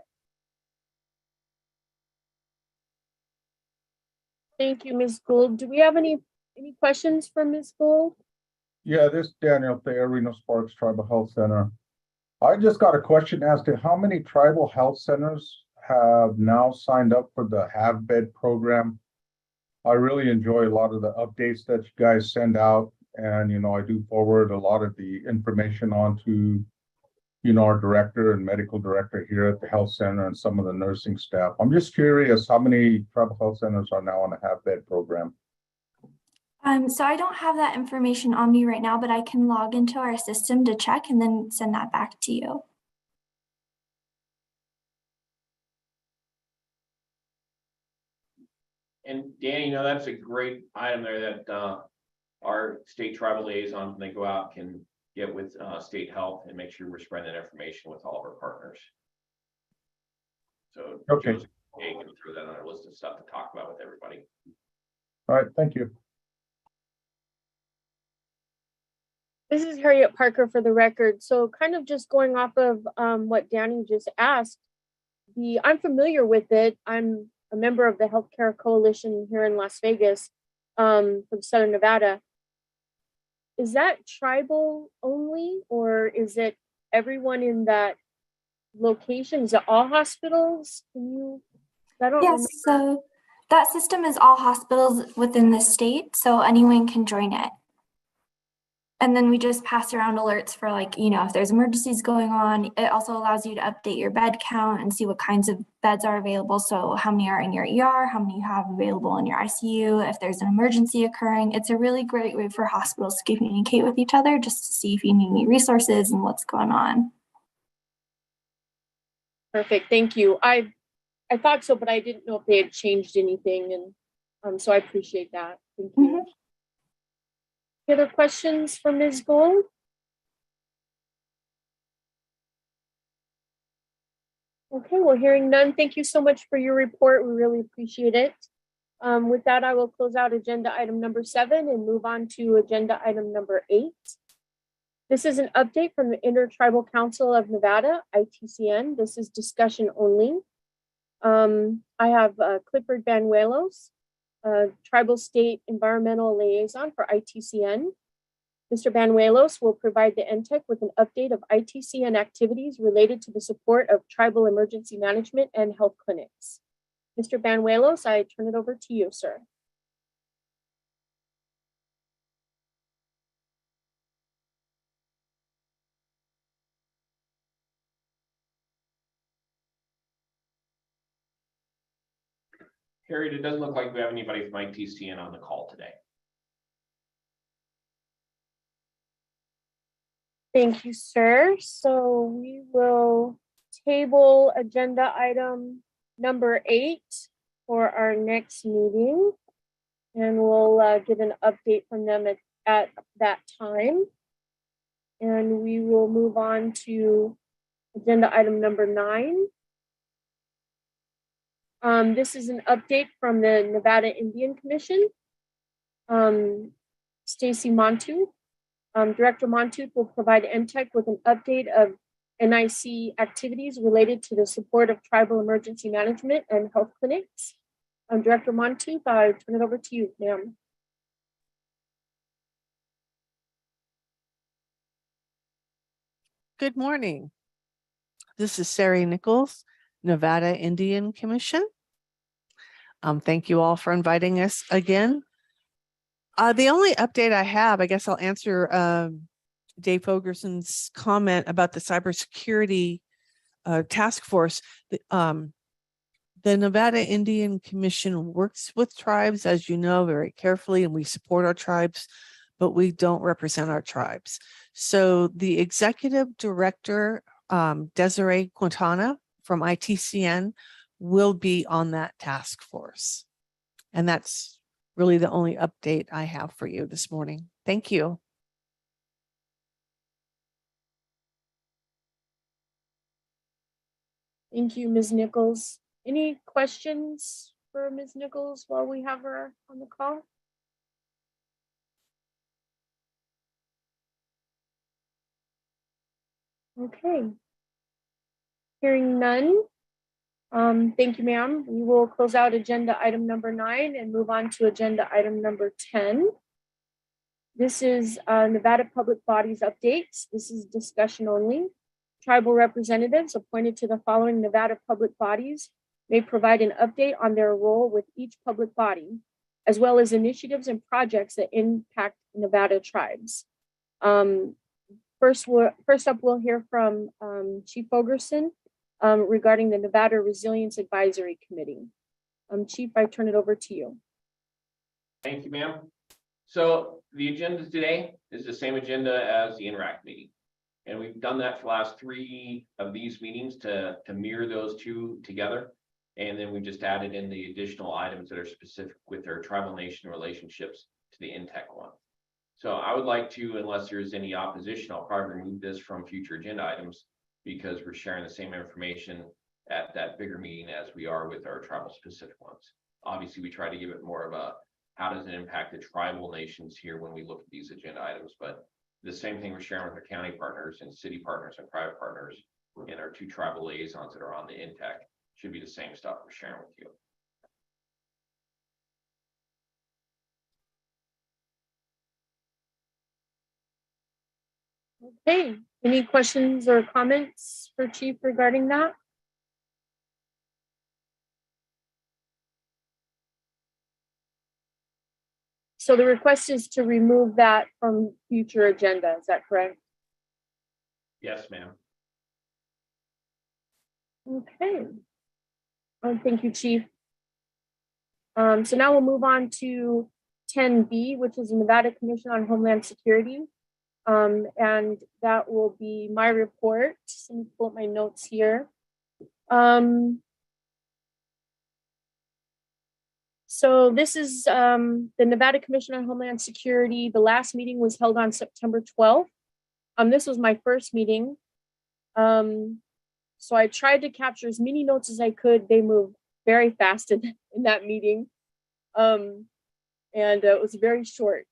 Thank you, Ms. Gould. Do we have any questions for Ms. Gould? Yeah, this is Daniel Thayer, Reno Sparks Tribal Health Center. I just got a question as to how many tribal health centers have now signed up for the Have Bed program. I really enjoy a lot of the updates that you guys send out, And, I do forward a lot of the information on to, our director and medical director here at the health center and some of the nursing staff. I'm just curious how many tribal health centers are now on a half-bed program? So I don't have that information on me right now, but I can log into our system to check and then send that back to you. And Dan, that's a great item there that our state tribal liaisons, when they go out, can get with state health and make sure we're spreading that information with all of our partners. So Okay. Joseph, yeah, you can throw that on our list of stuff to talk about with everybody. All right, thank you. This is Harriet Parker for the record. So kind of just going off of what Danny just asked, I'm familiar with it. I'm a member of the Healthcare Coalition here in Las Vegas from Southern Nevada. Is that tribal only, or is it everyone in that location? Is it all hospitals? I don't Yes, remember. so that system is all hospitals within the state, so anyone can join it. And then we just pass around alerts for if there's emergencies going on. It also allows you to update your bed count and see what kinds of beds are available. So how many are in your ER, how many you have available in your ICU, if there's an emergency occurring. It's a really great way for hospitals to communicate with each other just to see if you need any resources and what's going on. Perfect, thank you. I thought so, but I didn't know if they had changed anything, and so I appreciate that. Thank you. Mm-hmm. Any other questions for Ms. Gold? Okay, well, hearing none, thank you so much for your report. We really appreciate it. With that, I will close out agenda item number 7 and move on to agenda item number 8. This is an update from the Intertribal Council of Nevada, ITCN. This is discussion only. I have Clifford Banuelos, Tribal State Environmental Liaison for ITCN. Mr. Banuelos will provide the Ntecc with an update of ITCN activities related to the support of tribal emergency management and health clinics. Mr. Banuelos, I turn it over to you, sir. Harriet, it doesn't look like we have anybody from ITCN on the call today. Thank you, sir. So we will table agenda item number 8 for our next meeting, and we'll get an update from them at that time. And we will move on to agenda item number 9. This is an update from the Nevada Indian Commission. Stacy Montooth. Director Montooth will provide Ntecc with an update of NIC activities related to the support of tribal emergency management and health clinics. Director Montooth, I turn it over to you, ma'am. Good morning. This is Sari Nichols, Nevada Indian Commission. Thank you all for inviting us again. The only update I have, I guess I'll answer Dave Fogerson's comment about the cybersecurity task force. The Nevada Indian Commission works with tribes, as you know, very carefully, and we support our tribes, but we don't represent our tribes. So the executive director, Desiree Quintana from ITCN, will be on that task force. And that's really the only update I have for you this morning. Thank you. Thank you, Ms. Nichols. Any questions for Ms. Nichols while we have her on the call? Okay. Hearing none. Thank you, ma'am. We will close out agenda item number 9 and move on to agenda item number 10. This is Nevada Public Bodies updates. This is discussion only. Tribal representatives appointed to the following Nevada public bodies may provide an update on their role with each public body. as well as initiatives and projects that impact Nevada tribes. First up, we'll hear from Chief Fogerson regarding the Nevada Resilience Advisory Committee. Chief, I turn it over to you. Thank you, ma'am. So the agenda today is the same agenda as the NRAC meeting. And we've done that for the last 3 of these meetings to mirror those 2 together. And then we just added in the additional items that are specific with their tribal nation relationships to the Ntecc one. So I would like to, unless there's any opposition, I'll probably remove this from future agenda items because we're sharing the same information at that bigger meeting as we are with our tribal specific ones. Obviously, we try to give it more of a, how does it impact the tribal nations here when we look at these agenda items, but the same thing we're sharing with our county partners and city partners and private partners and our 2 tribal liaisons that are on the Ntecc should be the same stuff we're sharing with you. Okay, any questions or comments for Chief regarding that? So the request is to remove that from future agenda, is that correct? Yes, ma'am. Okay. Thank you, Chief. So now we'll move on to 10B, which is the Nevada Commission on Homeland Security. And that will be my report. Let me pull up my notes here. So this is the Nevada Commission on Homeland Security. The last meeting was held on September 12th. This was my first meeting. So I tried to capture as many notes as I could. They moved very fast in that meeting. And it was very short.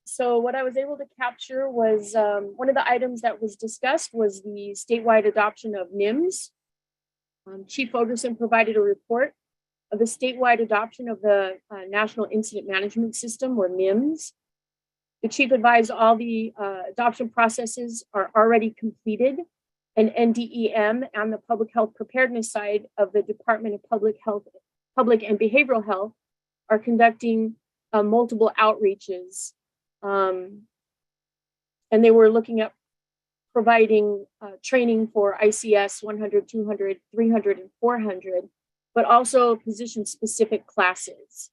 So what I was able to capture was one of the items that was discussed was the statewide adoption of NIMS. Chief Fogerson provided a report of the statewide adoption of the National Incident Management System, or NIMS. The chief advised all the adoption processes are already completed, and NDEM and the public health preparedness side of the Department of Public and Behavioral Health are conducting multiple outreaches. And they were looking at providing training for ICS 100, 200, 300, and 400, but also position-specific classes.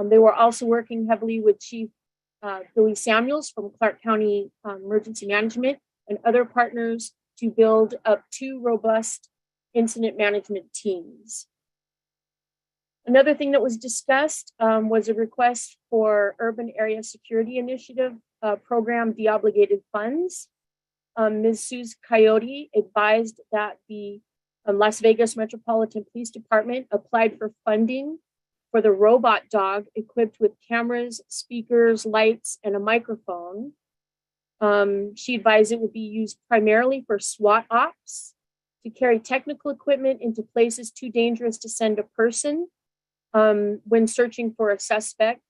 They were also working heavily with Chief Billy Samuels from Clark County Emergency Management and other partners to build up 2 robust incident management teams. Another thing that was discussed was a request for Urban Area Security Initiative program deobligated funds. Ms. Suze Coyote advised that the Las Vegas Metropolitan Police Department applied for funding for the robot dog equipped with cameras, speakers, lights, and a microphone. She advised it would be used primarily for SWAT ops, to carry technical equipment into places too dangerous to send a person when searching for a suspect,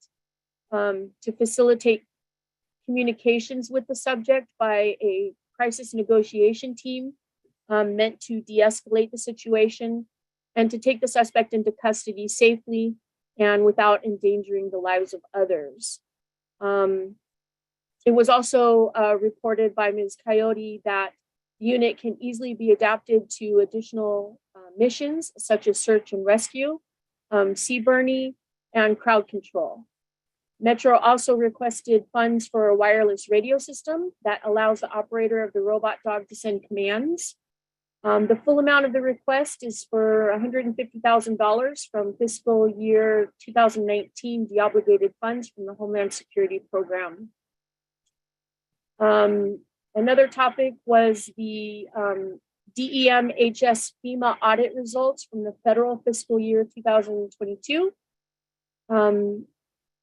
to facilitate communications with the subject by a crisis negotiation team meant to de-escalate the situation, and to take the suspect into custody safely and without endangering the lives of others. It was also reported by Ms. Coyote that the unit can easily be adapted to additional missions such as search and rescue, CBRNE, and crowd control. Metro also requested funds for a wireless radio system that allows the operator of the robot dog to send commands. The full amount of the request is for $150,000 from fiscal year 2019 deobligated funds from the Homeland Security Program. Another topic was the DEM HS FEMA audit results from the federal fiscal year 2022.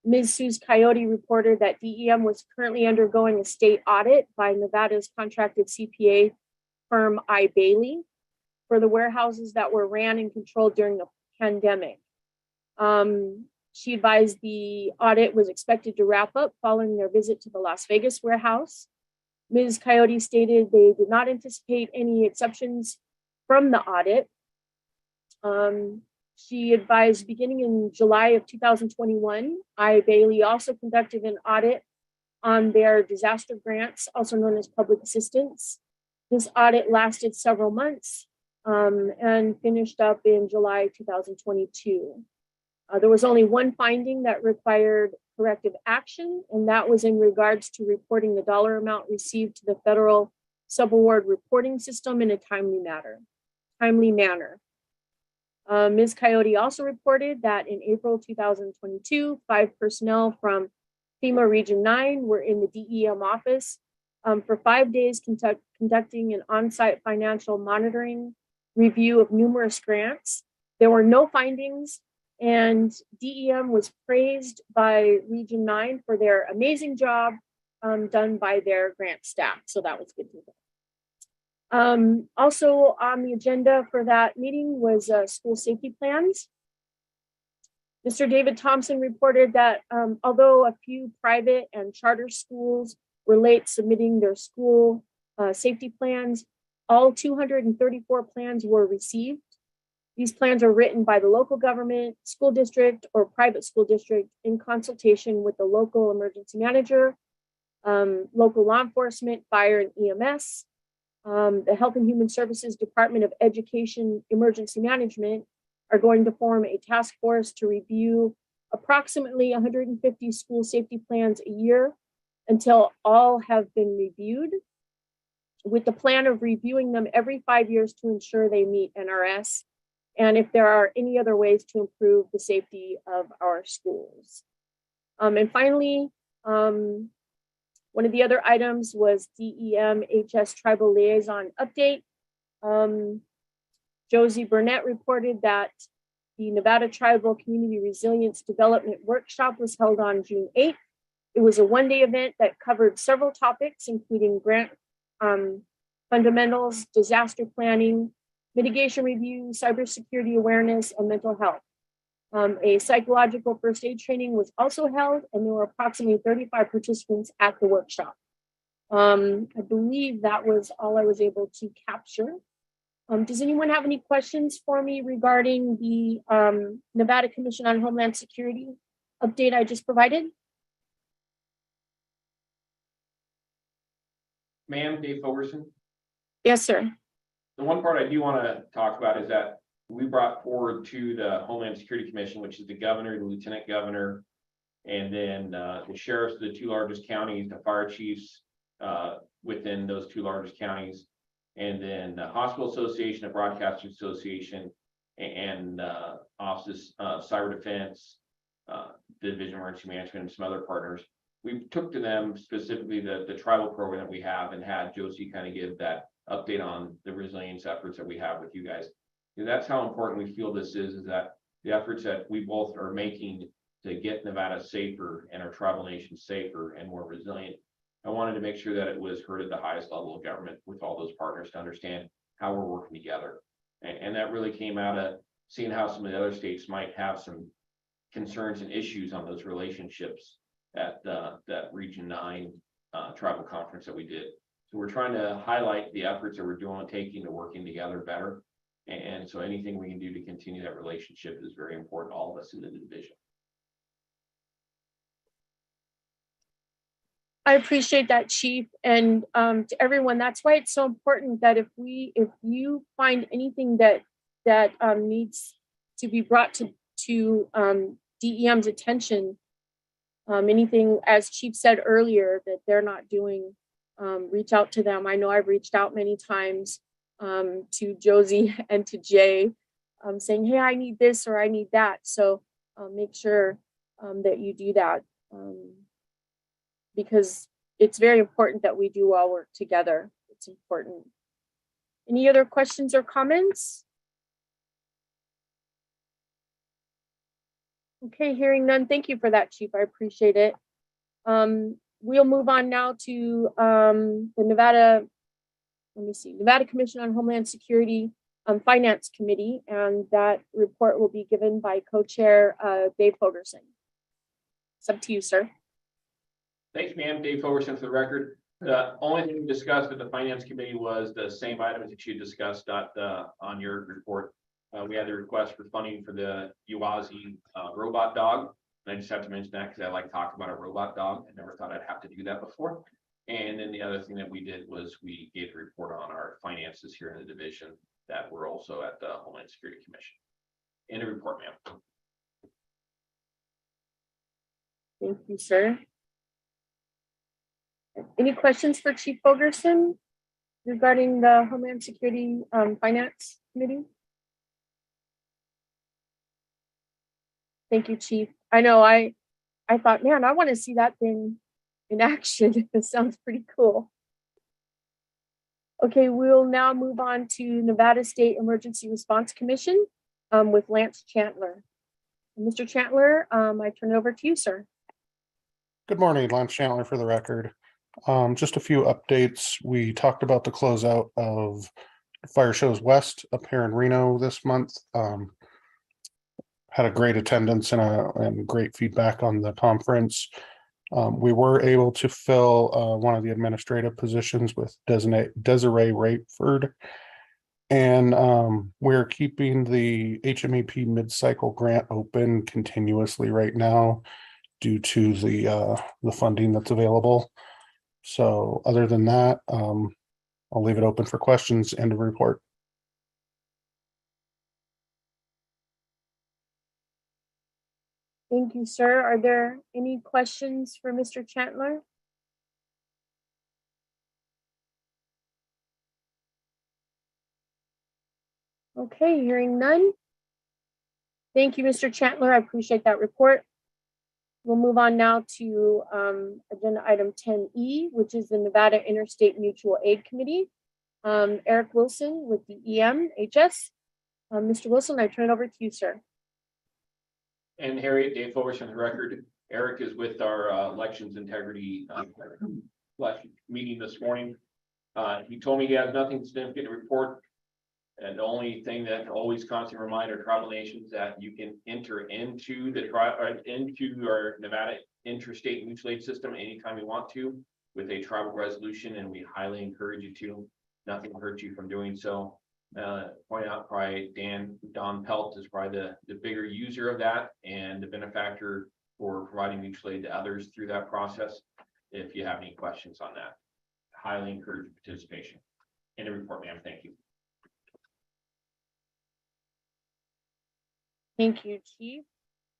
Ms. Suze Coyote reported that DEM was currently undergoing a state audit by Nevada's contracted CPA firm I. Bailey for the warehouses that were ran and controlled during the pandemic. She advised the audit was expected to wrap up following their visit to the Las Vegas warehouse. Ms. Coyote stated they did not anticipate any exceptions from the audit. She advised beginning in July of 2021, I Bailey also conducted an audit on their disaster grants, also known as public assistance. This audit lasted several months and finished up in July 2022. There was only one finding that required corrective action, and that was in regards to reporting the dollar amount received to the federal subaward reporting system in a timely manner. Ms. Coyote also reported that in April 2022, 5 personnel from FEMA Region 9 were in the DEM office for 5 days conducting an on-site financial monitoring review of numerous grants. There were no findings, and DEM was praised by Region 9 for their amazing job done by their grant staff. So that was good to hear. Also on the agenda for that meeting was school safety plans. Mr. David Thompson reported that although a few private and charter schools were late submitting their school safety plans, all 234 plans were received. These plans are written by the local government, school district, or private school district in consultation with the local emergency manager, local law enforcement, fire and EMS, the Health and Human Services Department of Education Emergency Management are going to form a task force to review approximately 150 school safety plans a year until all have been reviewed, with the plan of reviewing them every 5 years to ensure they meet NRS, and if there are any other ways to improve the safety of our schools. And finally, one of the other items was DEM HS Tribal Liaison update. Josie Burnett reported that the Nevada Tribal Community Resilience Development Workshop was held on June 8th. It was a one-day event that covered several topics, including grant fundamentals, disaster planning, mitigation review, cybersecurity awareness, and mental health. A psychological first aid training was also held, and there were approximately 35 participants at the workshop. I believe that was all I was able to capture. Does anyone have any questions for me regarding the Nevada Commission on Homeland Security update I just provided? Ma'am, Dave Fogerson. Yes, sir. The one part I do want to talk about is that we brought forward to the Homeland Security Commission, which is the governor, the lieutenant governor, and then the sheriffs of the 2 largest counties, the fire chiefs within those 2 largest counties, and then the Hospital Association, the Broadcasters Association, and Office Cyber Defense, Division of Emergency Management, and some other partners. We took to them specifically the tribal program that we have and had Josie kind of give that update on the resilience efforts that we have with you guys. And that's how important we feel this is that the efforts that we both are making to get Nevada safer and our tribal nation safer and more resilient. I wanted to make sure that it was heard at the highest level of government with all those partners to understand how we're working together. And that really came out of seeing how some of the other states might have some concerns and issues on those relationships at that Region 9 tribal conference that we did. So we're trying to highlight the efforts that we're doing, taking to working together better. And so anything we can do to continue that relationship is very important to all of us in the division. I appreciate that, Chief, and to everyone. That's why it's so important that if you find anything that needs to be brought to DEM's attention, anything, as Chief said earlier, that they're not doing, reach out to them. I know I've reached out many times to Josie and to Jay, saying, hey, I need this or I need that. So make sure that you do that. Because it's very important that we do all work together. It's important. Any other questions or comments? Okay, hearing none. Thank you for that, Chief. I appreciate it. We'll move on now to the Nevada Commission on Homeland Security Finance Committee, and that report will be given by Co-Chair Dave Fogerson. It's up to you, sir. Thanks, ma'am. Dave Fogerson for the record. The only thing we discussed at the Finance Committee was the same items that you discussed on your report. We had the request for funding for the Uwazi robot dog. And I just have to mention that because I like talking about a robot dog. I never thought I'd have to do that before. And then the other thing that we did was we gave a report on our finances here in the division that were also at the Homeland Security Commission. In a report, ma'am. Thank you, sir. Any questions for Chief Fogerson regarding the Homeland Security Finance Committee? Thank you, Chief. I know I thought, man, I want to see that thing in action. It sounds pretty cool. Okay, we'll now move on to Nevada State Emergency Response Commission with Lance Chandler. Mr. Chandler, I turn it over to you, sir. Good morning, Lance Chandler for the record. Just a few updates. We talked about the closeout of Fire Shows West up here in Reno this month. Had a great attendance and great feedback on the conference. We were able to fill one of the administrative positions with Desiree Rayford. And we're keeping the HMEP mid-cycle grant open continuously right now due to the funding that's available. So other than that, I'll leave it open for questions. End of report. Thank you, sir. Are there any questions for Mr. Chandler? Okay, hearing none. Thank you, Mr. Chandler. I appreciate that report. We'll move on now to agenda item 10E, which is the Nevada Interstate Mutual Aid Committee. Eric Wilson with the EMHS. Mr. Wilson, I turn it over to you, sir. And Harriet, Dave Fogerson for the record. Eric is with our elections integrity meeting this morning. He told me he has nothing significant to report. And the only thing that always constantly remind our tribal nations that you can enter into the into our Nevada interstate mutual aid system anytime you want to with a tribal resolution, and we highly encourage you to. Nothing hurts you from doing so. Point out probably Don Pelt is probably the bigger user of that and the benefactor for providing mutual aid to others through that process. If you have any questions on that, highly encourage participation. In the report, ma'am. Thank you. Thank you, Chief.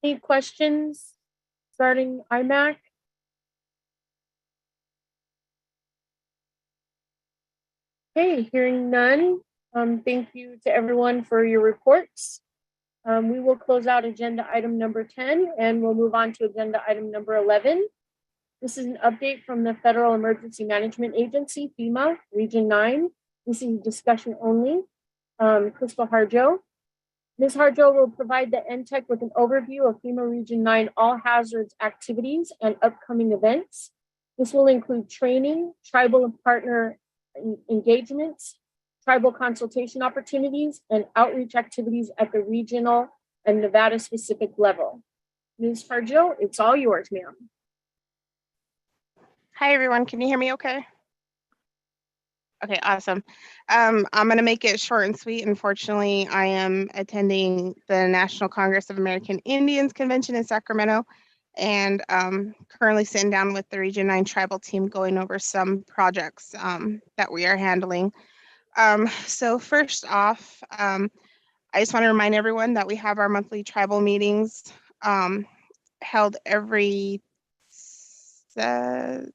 Any questions starting IMAC? Okay, hearing none. Thank you to everyone for your reports. We will close out agenda item number 10 and we'll move on to agenda item number 11. This is an update from the Federal Emergency Management Agency, FEMA, Region 9. This is discussion only. Crystal Harjo. Ms. Harjo will provide the Ntecc with an overview of FEMA Region 9 all hazards activities and upcoming events. This will include training, tribal and partner engagements, tribal consultation opportunities, and outreach activities at the regional and Nevada specific level. Ms. Harjo, it's all yours, ma'am. Hi, everyone. Can you hear me okay? Okay, awesome. I'm going to make it short and sweet. Unfortunately, I am attending the National Congress of American Indians Convention in Sacramento and currently sitting down with the Region 9 tribal team going over some projects that we are handling. So first off, I just want to remind everyone that we have our monthly tribal meetings held every third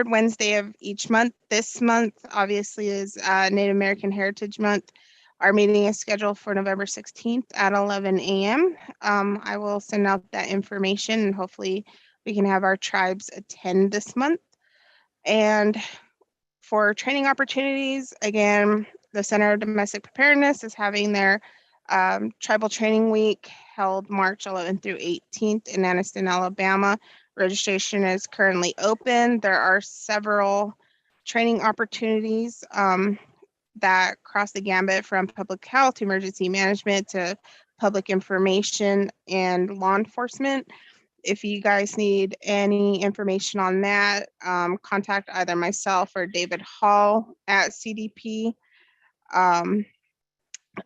Wednesday of each month. This month, obviously, is Native American Heritage Month. Our meeting is scheduled for November 16th at 11 a.m. I will send out that information and hopefully we can have our tribes attend this month. And for training opportunities, again, the Center of Domestic Preparedness is having their Tribal Training Week held March 11th through 18th in Anniston, Alabama. Registration is currently open. There are several training opportunities that cross the gambit from public health to emergency management to public information and law enforcement. If you guys need any information on that, contact either myself or David Hall at CDP.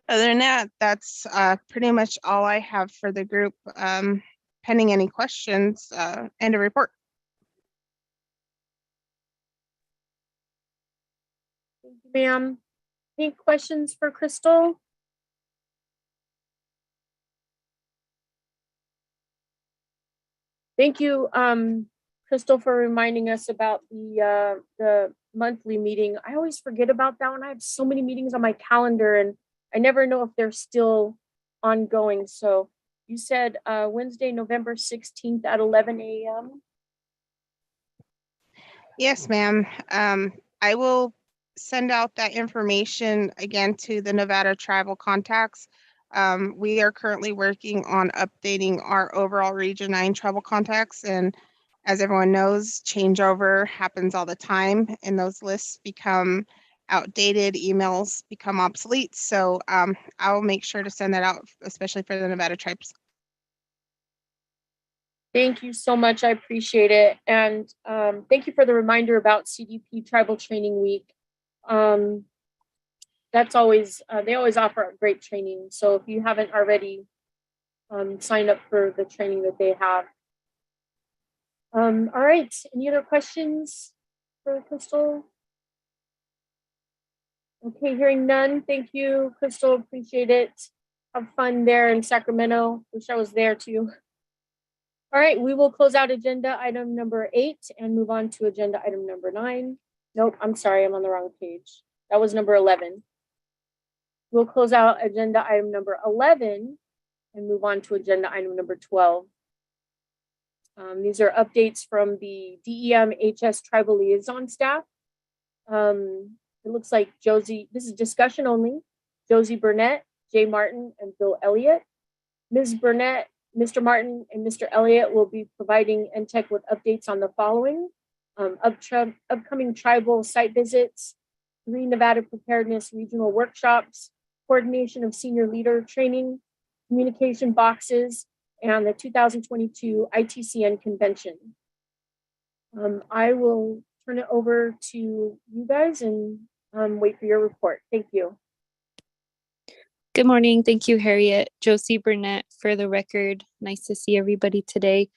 Other than that, that's pretty much all I have for the group. Pending any questions, and a report. Thank you, ma'am. Any questions for Crystal? Thank you, Crystal, for reminding us about the monthly meeting. I always forget about that one. I have so many meetings on my calendar and I never know if they're still ongoing. So you said Wednesday, November 16th at 11 a.m. Yes, ma'am. I will send out that information again to the Nevada tribal contacts. We are currently working on updating our overall Region 9 tribal contacts, and as everyone knows, changeover happens all the time, and those lists become outdated, emails become obsolete. So I will make sure to send that out, especially for the Nevada tribes. Thank you so much. I appreciate it. And thank you for the reminder about CDP Tribal Training Week. That's always, they always offer great training. So if you haven't already signed up for the training that they have. All right, any other questions for Crystal? Okay, hearing none. Thank you, Crystal. Appreciate it. Have fun there in Sacramento. Wish I was there too. All right, we will close out agenda item number 8 and move on to agenda item number 9. Nope, I'm sorry, I'm on the wrong page. That was number 11. We'll close out agenda item number 11 and move on to agenda item number 12. These are updates from the DEM HS Tribal Liaison staff. It looks like Josie, this is discussion only, Josie Burnett, Jay Martin, and Bill Elliott. Ms. Burnett, Mr. Martin, and Mr. Elliott will be providing Ntecc with updates on the following: upcoming tribal site visits, 3 Nevada preparedness regional workshops, coordination of senior leader training, communication boxes, and the 2022 ITCN convention. I will turn it over to you guys and wait for your report. Thank you. Good morning. Thank you, Harriet. Josie Burnett for the record. Nice to see everybody today.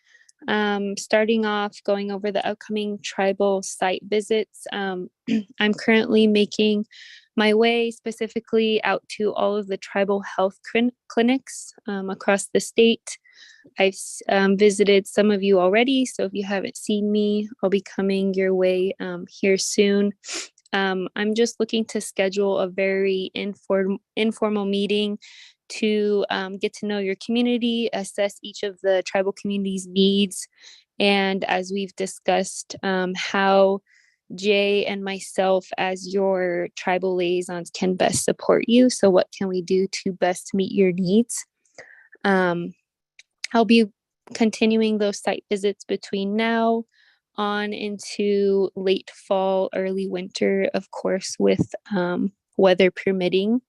Starting off, going over the upcoming tribal site visits. I'm currently making my way specifically out to all of the tribal health clinics across the state. I've visited some of you already, so if you haven't seen me, I'll be coming your way here soon. I'm just looking to schedule a very informal meeting to get to know your community, assess each of the tribal community's needs, and as we've discussed, how Jay and myself as your tribal liaisons can best support you. So what can we do to best meet your needs? I'll be continuing those site visits between now on into late fall, early winter, of course, with weather permitting.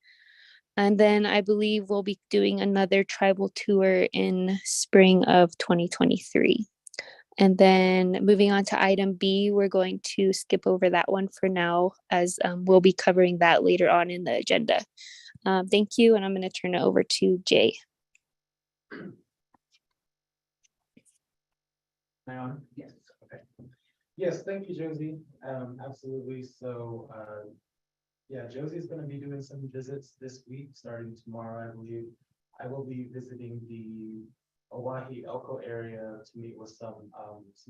And then I believe we'll be doing another tribal tour in spring of 2023. And then moving on to item B, we're going to skip over that one for now, as we'll be covering that later on in the agenda. Thank you, and I'm going to turn it over to Jay. Yes. Okay. Yes, thank you, Josie. Absolutely. So, yeah, Josie's going to be doing some visits this week, starting tomorrow, I believe. I will be visiting the Oahe Elko area to meet with some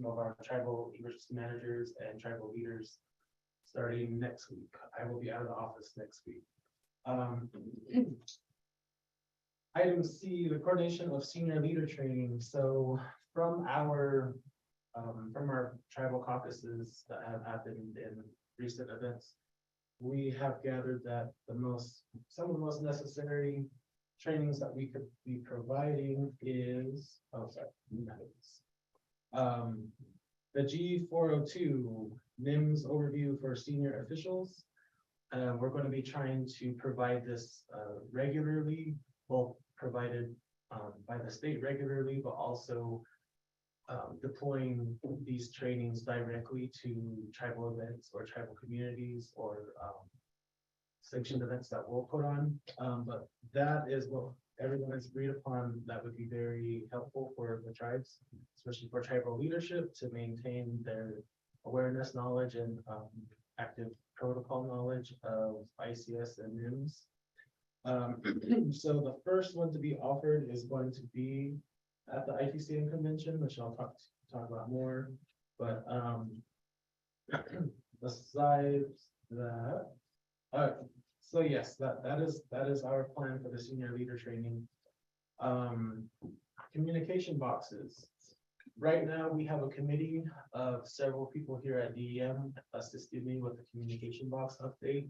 of our tribal emergency managers and tribal leaders starting next week. I will be out of the office next week. Item C, the coordination of senior leader training. So from our tribal caucuses that have happened in recent events, we have gathered that some of the most necessary trainings that we could be providing is, the G402 NIMS overview for senior officials. We're going to be trying to provide this regularly, both provided by the state regularly, but also deploying these trainings directly to tribal events or tribal communities or sanctioned events that we'll put on. But that is what everyone has agreed upon. That would be very helpful for the tribes, especially for tribal leadership to maintain their awareness, knowledge, and active protocol knowledge of ICS and NIMS. So the first one to be offered is going to be at the ITCM convention, which I'll talk about more. But besides that, so yes, that is our plan for the senior leader training. Communication boxes. Right now, we have a committee of several people here at DEM assisting me with the communication box update.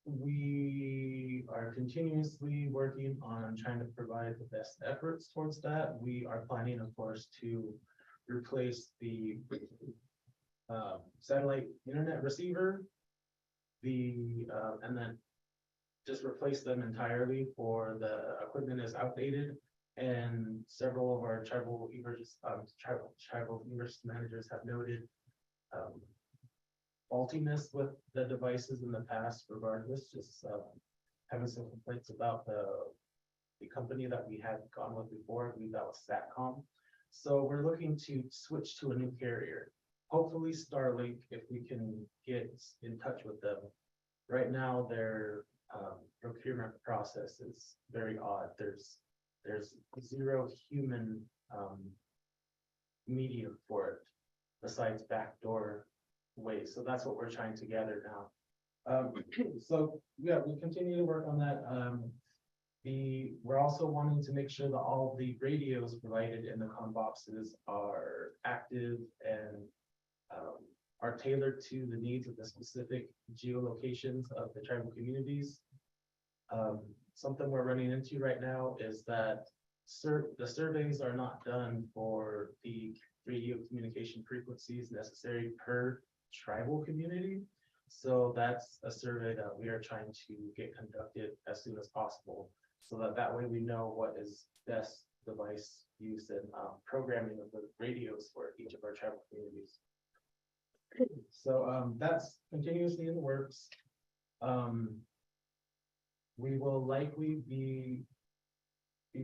We are continuously working on trying to provide the best efforts towards that. We are planning, of course, to replace the satellite internet receiver, and then just replace them entirely for the equipment is outdated. And several of our tribal emergency managers have noted faultiness with the devices in the past, regardless, just having some complaints about the company that we had gone with before. I believe that was Satcom. So we're looking to switch to a new carrier, hopefully Starlink, if we can get in touch with them. Right now, their procurement process is very odd. There's zero human medium for it besides backdoor ways. So that's what we're trying to gather now. So yeah, we continue to work on that. We're also wanting to make sure that all the radios provided in the comm boxes are active and are tailored to the needs of the specific geolocations of the tribal communities. Something we're running into right now is that the surveys are not done for the radio communication frequencies necessary per tribal community. So that's a survey that we are trying to get conducted as soon as possible, so that way we know what is best device use and programming of the radios for each of our tribal communities. So that's continuously in the works. We will likely be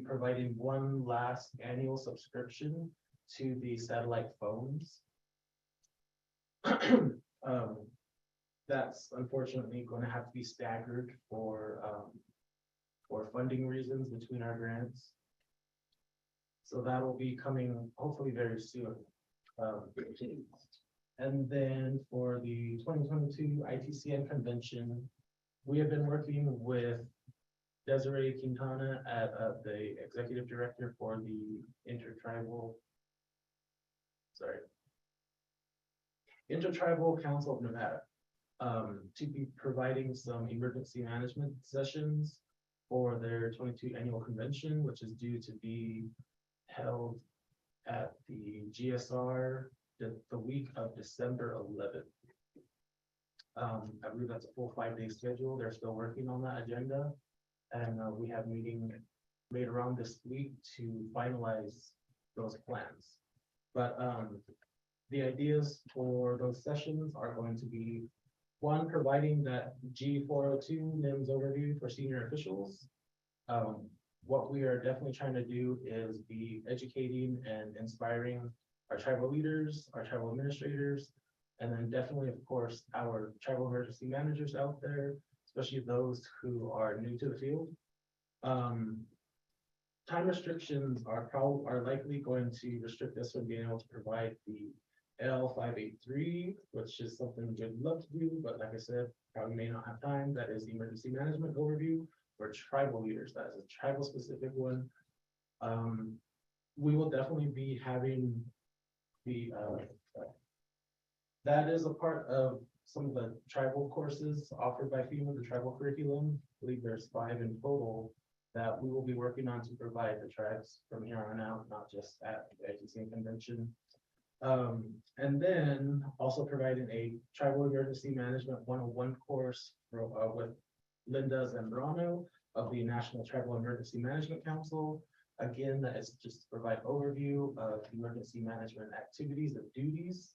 providing one last annual subscription to the satellite phones. That's unfortunately going to have to be staggered for funding reasons between our grants. So that will be coming hopefully very soon. And then for the 2022 ITCM convention, we have been working with Desiree Quintana at the executive director for the Intertribal Council of Nevada, to be providing some emergency management sessions for their 22 annual convention, which is due to be held at the GSR the week of December 11th. I believe that's a full 5-day schedule. They're still working on that agenda. And we have a meeting later on this week to finalize those plans. But the ideas for those sessions are going to be, one, providing that G402 NIMS overview for senior officials. What we are definitely trying to do is be educating and inspiring our tribal leaders, our tribal administrators, and then definitely, of course, our tribal emergency managers out there, especially those who are new to the field. Time restrictions are likely going to restrict us from being able to provide the L583, which is something we'd love to do, but like I said, probably may not have time. That is the emergency management overview for tribal leaders. That is a tribal specific one. We will definitely be having the that is a part of some of the tribal courses offered by FEMA, the tribal curriculum. I believe there's 5 in total that we will be working on to provide the tribes from here on out, not just at the ITCM convention. And then also providing a tribal emergency management 101 course with Linda Zambrano of the National Tribal Emergency Management Council. Again, that is just to provide overview of emergency management activities and duties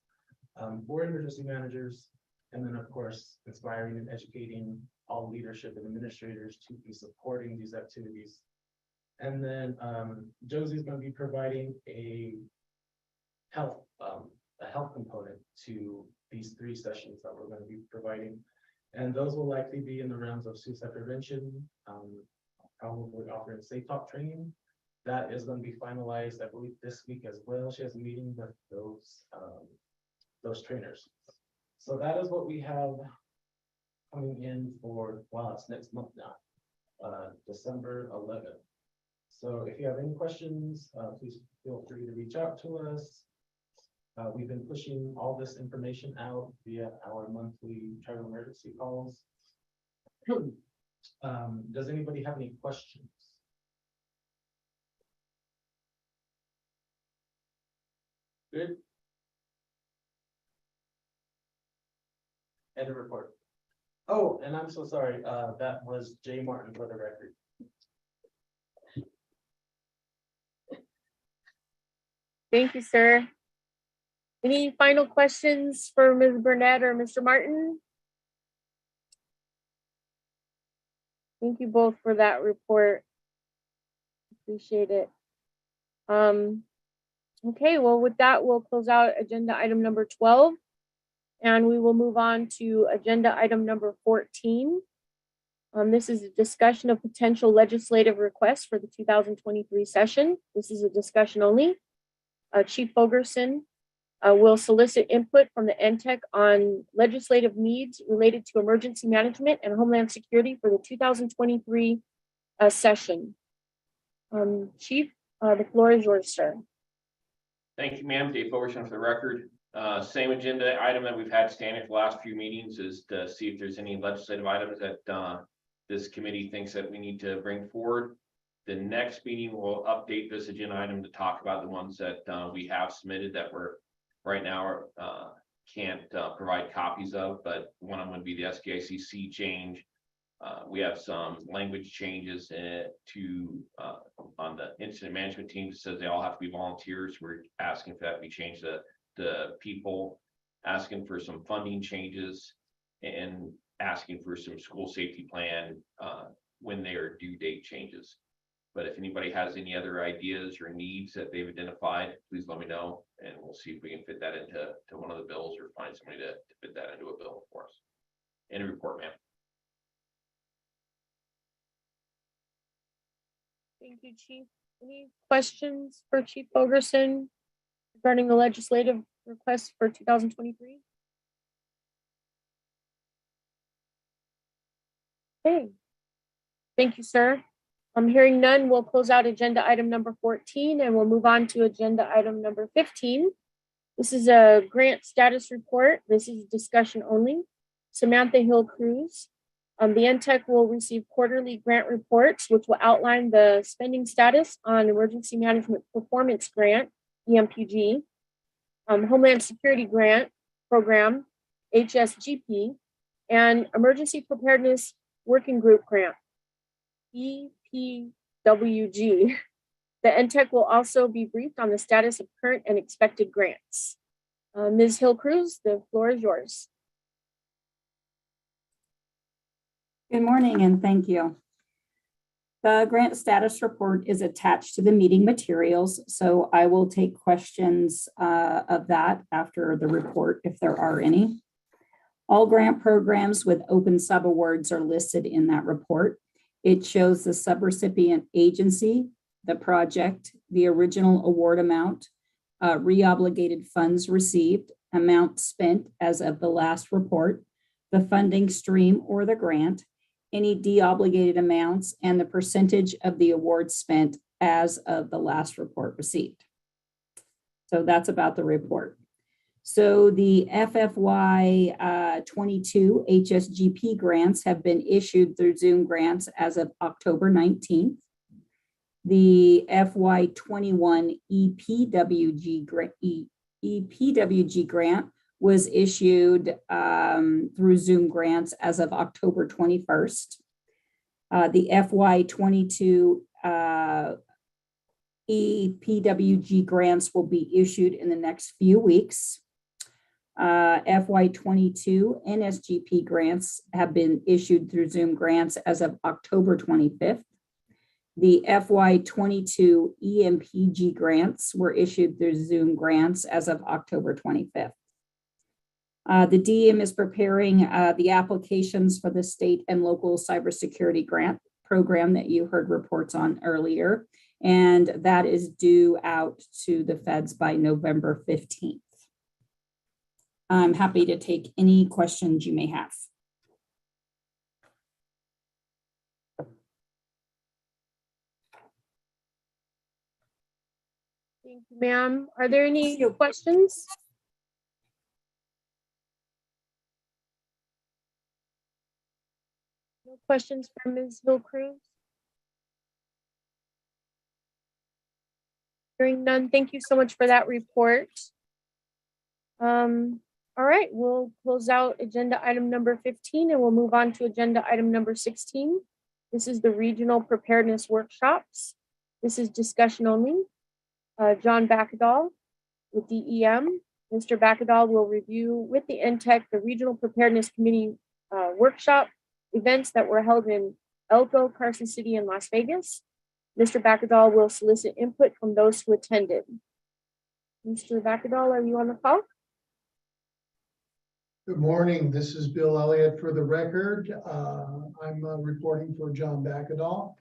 for emergency managers, And then, of course, inspiring and educating all leadership and administrators to be supporting these activities. And then Josie's going to be providing a health component to these 3 sessions that we're going to be providing. And those will likely be in the realms of suicide prevention, probably offering safe talk training. That is going to be finalized, I believe, this week as well. She has a meeting with those trainers. So that is what we have coming in for, wow, it's next month now, December 11th. So if you have any questions, please feel free to reach out to us. We've been pushing all this information out via our monthly tribal emergency calls. Does anybody have any questions? Good. End of report. Oh, and I'm so sorry, that was Jay Martin for the record. Thank you, sir. Any final questions for Ms. Burnett or Mr. Martin? Thank you both for that report. Appreciate it. Okay, well, with that, we'll close out agenda item number 12. And we will move on to agenda item number 14. This is a discussion of potential legislative requests for the 2023 session. This is a discussion only. Chief Fogerson will solicit input from the Ntecc on legislative needs related to emergency management and homeland security for the 2023 session. Chief, the floor is yours, sir. Thank you, ma'am. Dave Fogerson for the record. Same agenda item that we've had standing for the last few meetings is to see if there's any legislative items that this committee thinks that we need to bring forward. The next meeting will update this agenda item to talk about the ones that we have submitted that we're right now can't provide copies of, but one of them would be the SKICC change. We have some language changes on the incident management team that says they all have to be volunteers. We're asking for that to be changed to the people, asking for some funding changes, and asking for some school safety plan when their due date changes. But if anybody has any other ideas or needs that they've identified, please let me know, and we'll see if we can fit that into one of the bills or find somebody to fit that into a bill for us. Any report, ma'am. Thank you, Chief. Any questions for Chief Fogerson regarding the legislative request for 2023? Okay. Thank you, sir. I'm hearing none. We'll close out agenda item number 14 and we'll move on to agenda item number 15. This is a grant status report. This is discussion only. Samantha Hill Cruz. The Ntecc will receive quarterly grant reports, which will outline the spending status on Emergency Management Performance Grant, EMPG, Homeland Security Grant Program, HSGP, and Emergency Preparedness Working Group Grant, EPWG. The Ntecc will also be briefed on the status of current and expected grants. Ms. Hill Cruz, the floor is yours. Good morning and thank you. The grant status report is attached to the meeting materials, so I will take questions of that after the report if there are any. All grant programs with open subawards are listed in that report. It shows the subrecipient agency, the project, the original award amount, reobligated funds received, amount spent as of the last report, the funding stream or the grant, any deobligated amounts, and the percentage of the award spent as of the last report received. So that's about the report. So the FFY 22 HSGP grants have been issued through Zoom grants as of October 19th. The FY 21 EPWG grant was issued through Zoom grants as of October 21st. The FY 22 EPWG grants will be issued in the next few weeks. FY22 NSGP grants have been issued through Zoom grants as of October 25th. The FY22 EMPG grants were issued through Zoom grants as of October 25th. The DEM is preparing the applications for the state and local cybersecurity grant program that you heard reports on earlier, and that is due out to the feds by November 15th. I'm happy to take any questions you may have. Thank you, ma'am. Are there any questions? No questions for Ms. Hill Cruz? Hearing none, thank you so much for that report. All right, we'll close out agenda item number 15 and we'll move on to agenda item number 16. This is the regional preparedness workshops. This is discussion only. John Backadal with DEM. Mr. Backadal will review with the Ntecc the Regional Preparedness Committee workshop events that were held in Elko, Carson City, and Las Vegas. Mr. Backadal will solicit input from those who attended. Mr. Backadal, are you on the call? Good morning. This is Bill Elliott for the record. I'm reporting for John Backadal.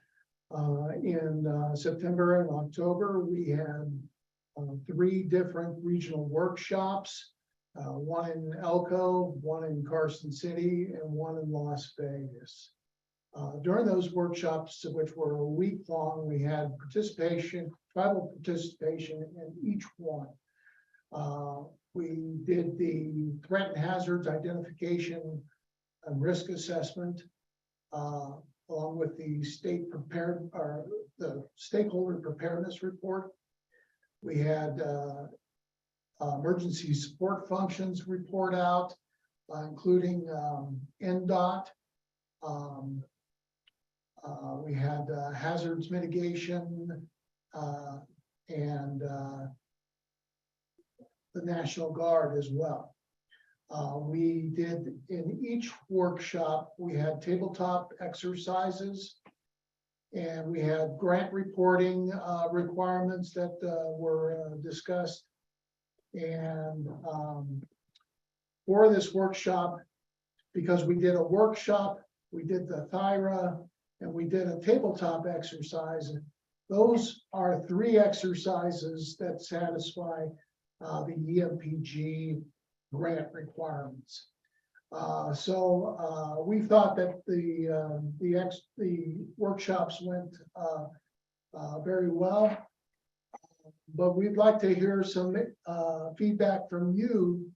In September and October, we had 3 different regional workshops, one in Elko, one in Carson City, and one in Las Vegas. During those workshops, which were a week long, we had tribal participation in each one. We did the threat and hazards identification and risk assessment, along with the the stakeholder preparedness report. We had emergency support functions report out, including NDOT. We had hazards mitigation and the National Guard as well. We did in each workshop, we had tabletop exercises and we had grant reporting requirements that were discussed. And for this workshop, because we did a workshop, we did the THIRA, and we did a tabletop exercise. Those are 3 exercises that satisfy the EMPG grant requirements. So we thought that the workshops went very well, but we'd like to hear some feedback from you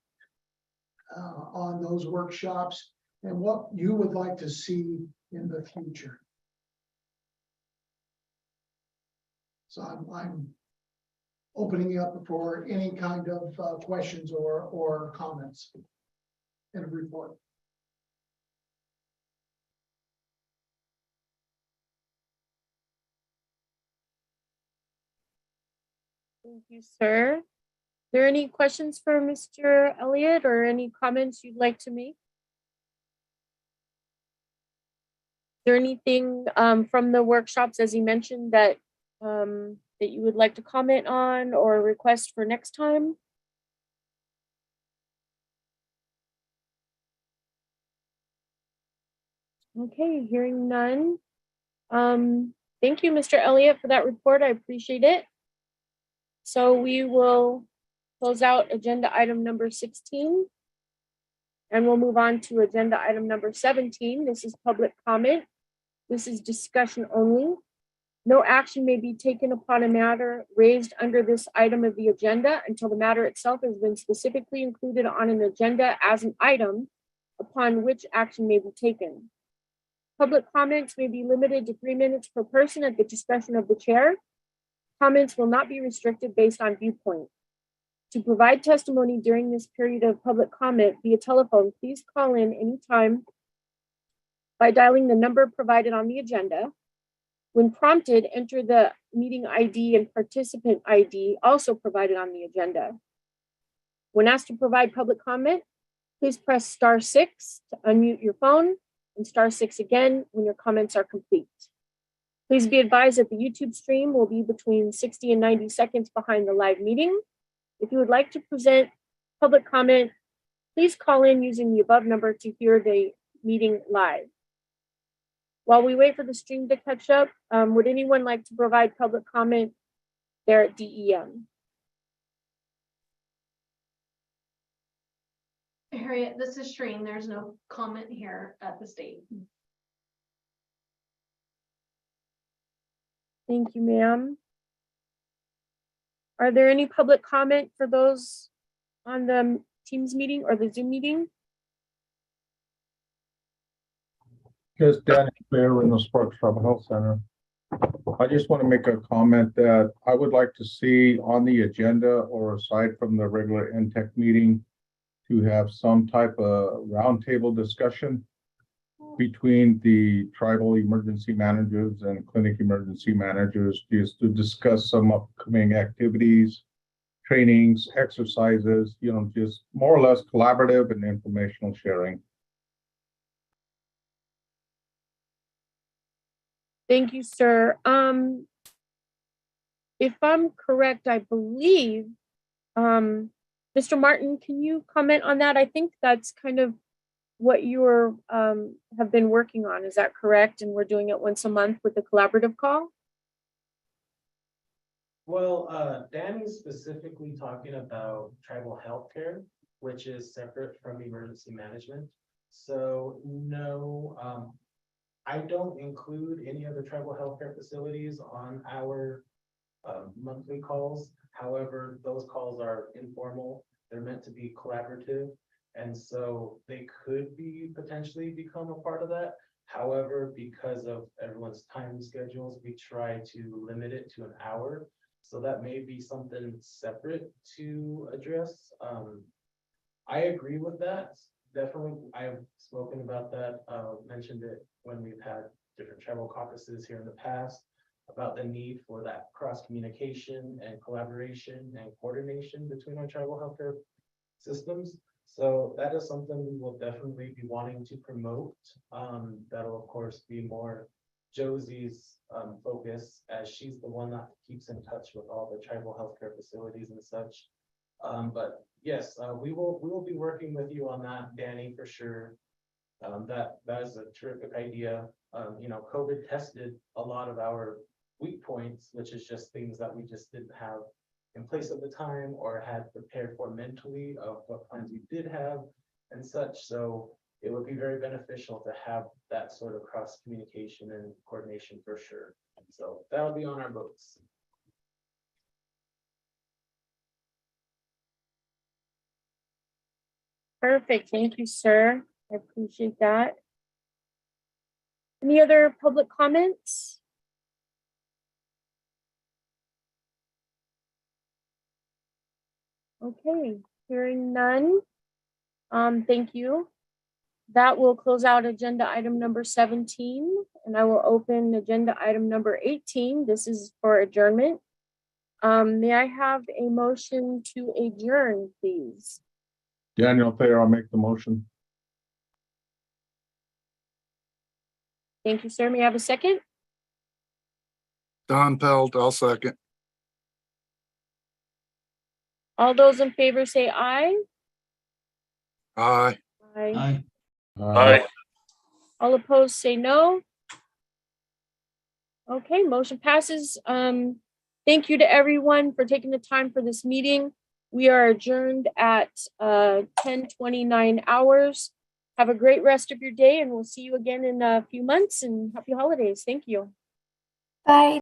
on those workshops and what you would like to see in the future. So I'm opening up for any kind of questions or comments in a report. Thank you, sir. Are there any questions for Mr. Elliott or any comments you'd like to make? Is there anything from the workshops, as he mentioned, that that you would like to comment on or request for next time? Okay, hearing none. Thank you, Mr. Elliott, for that report. I appreciate it. So we will close out agenda item number 16. And we'll move on to agenda item number 17. This is public comment. This is discussion only. No action may be taken upon a matter raised under this item of the agenda until the matter itself has been specifically included on an agenda as an item upon which action may be taken. Public comments may be limited to 3 minutes per person at the discretion of the chair. Comments will not be restricted based on viewpoint. To provide testimony during this period of public comment via telephone, please call in anytime by dialing the number provided on the agenda. When prompted, enter the meeting ID and participant ID also provided on the agenda. When asked to provide public comment, please press *6 to unmute your phone and *6 again when your comments are complete. Please be advised that the YouTube stream will be between 60 and 90 seconds behind the live meeting. If you would like to present public comment, please call in using the above number to hear the meeting live. While we wait for the stream to catch up, would anyone like to provide public comment there at DEM? Harriet, this is Shreen. There's no comment here at the state. Thank you, ma'am. Are there any public comment for those on the Teams meeting or the Zoom meeting? Just Danny Fair in the Sparks Tribal Health Center. I just want to make a comment that I would like to see on the agenda, or aside from the regular Ntecc meeting, to have some type of roundtable discussion between the tribal emergency managers and clinic emergency managers, just to discuss some upcoming activities, trainings, exercises, just more or less collaborative and informational sharing. Thank you, sir. If I'm correct, I believe, Mr. Martin, can you comment on that? I think that's kind of what you have been working on. Is that correct? And we're doing it once a month with the collaborative call? Well, Danny's specifically talking about tribal healthcare, which is separate from emergency management. So no, I don't include any of the tribal healthcare facilities on our monthly calls. However, those calls are informal. They're meant to be collaborative. And so they could be potentially become a part of that. However, because of everyone's time schedules, we try to limit it to an hour. So that may be something separate to address. I agree with that. Definitely, I have spoken about that, mentioned it when we've had different tribal caucuses here in the past, about the need for that cross communication and collaboration and coordination between our tribal healthcare systems. So that is something we will definitely be wanting to promote. That'll of course be more Josie's focus, as she's the one that keeps in touch with all the tribal healthcare facilities and such. But yes, we will be working with you on that, Danny, for sure. That is a terrific idea. COVID tested a lot of our weak points, which is just things that we just didn't have in place at the time or had prepared for mentally of what plans we did have and such. So it would be very beneficial to have that sort of cross communication and coordination for sure. So that'll be on our books. Perfect. Thank you, sir. I appreciate that. Any other public comments? Okay, hearing none. Thank you. That will close out agenda item number 17, and I will open agenda item number 18. This is for adjournment. May I have a motion to adjourn, please? Daniel Thayer, I'll make the motion. Thank you, sir. May I have a second? Don Pelt, I'll second. All those in favor say aye. Aye. Aye. Aye. All opposed say no. Okay, motion passes. Thank you to everyone for taking the time for this meeting. We are adjourned at 10:29 hours. Have a great rest of your day, and we'll see you again in a few months, and happy holidays. Thank you. Bye.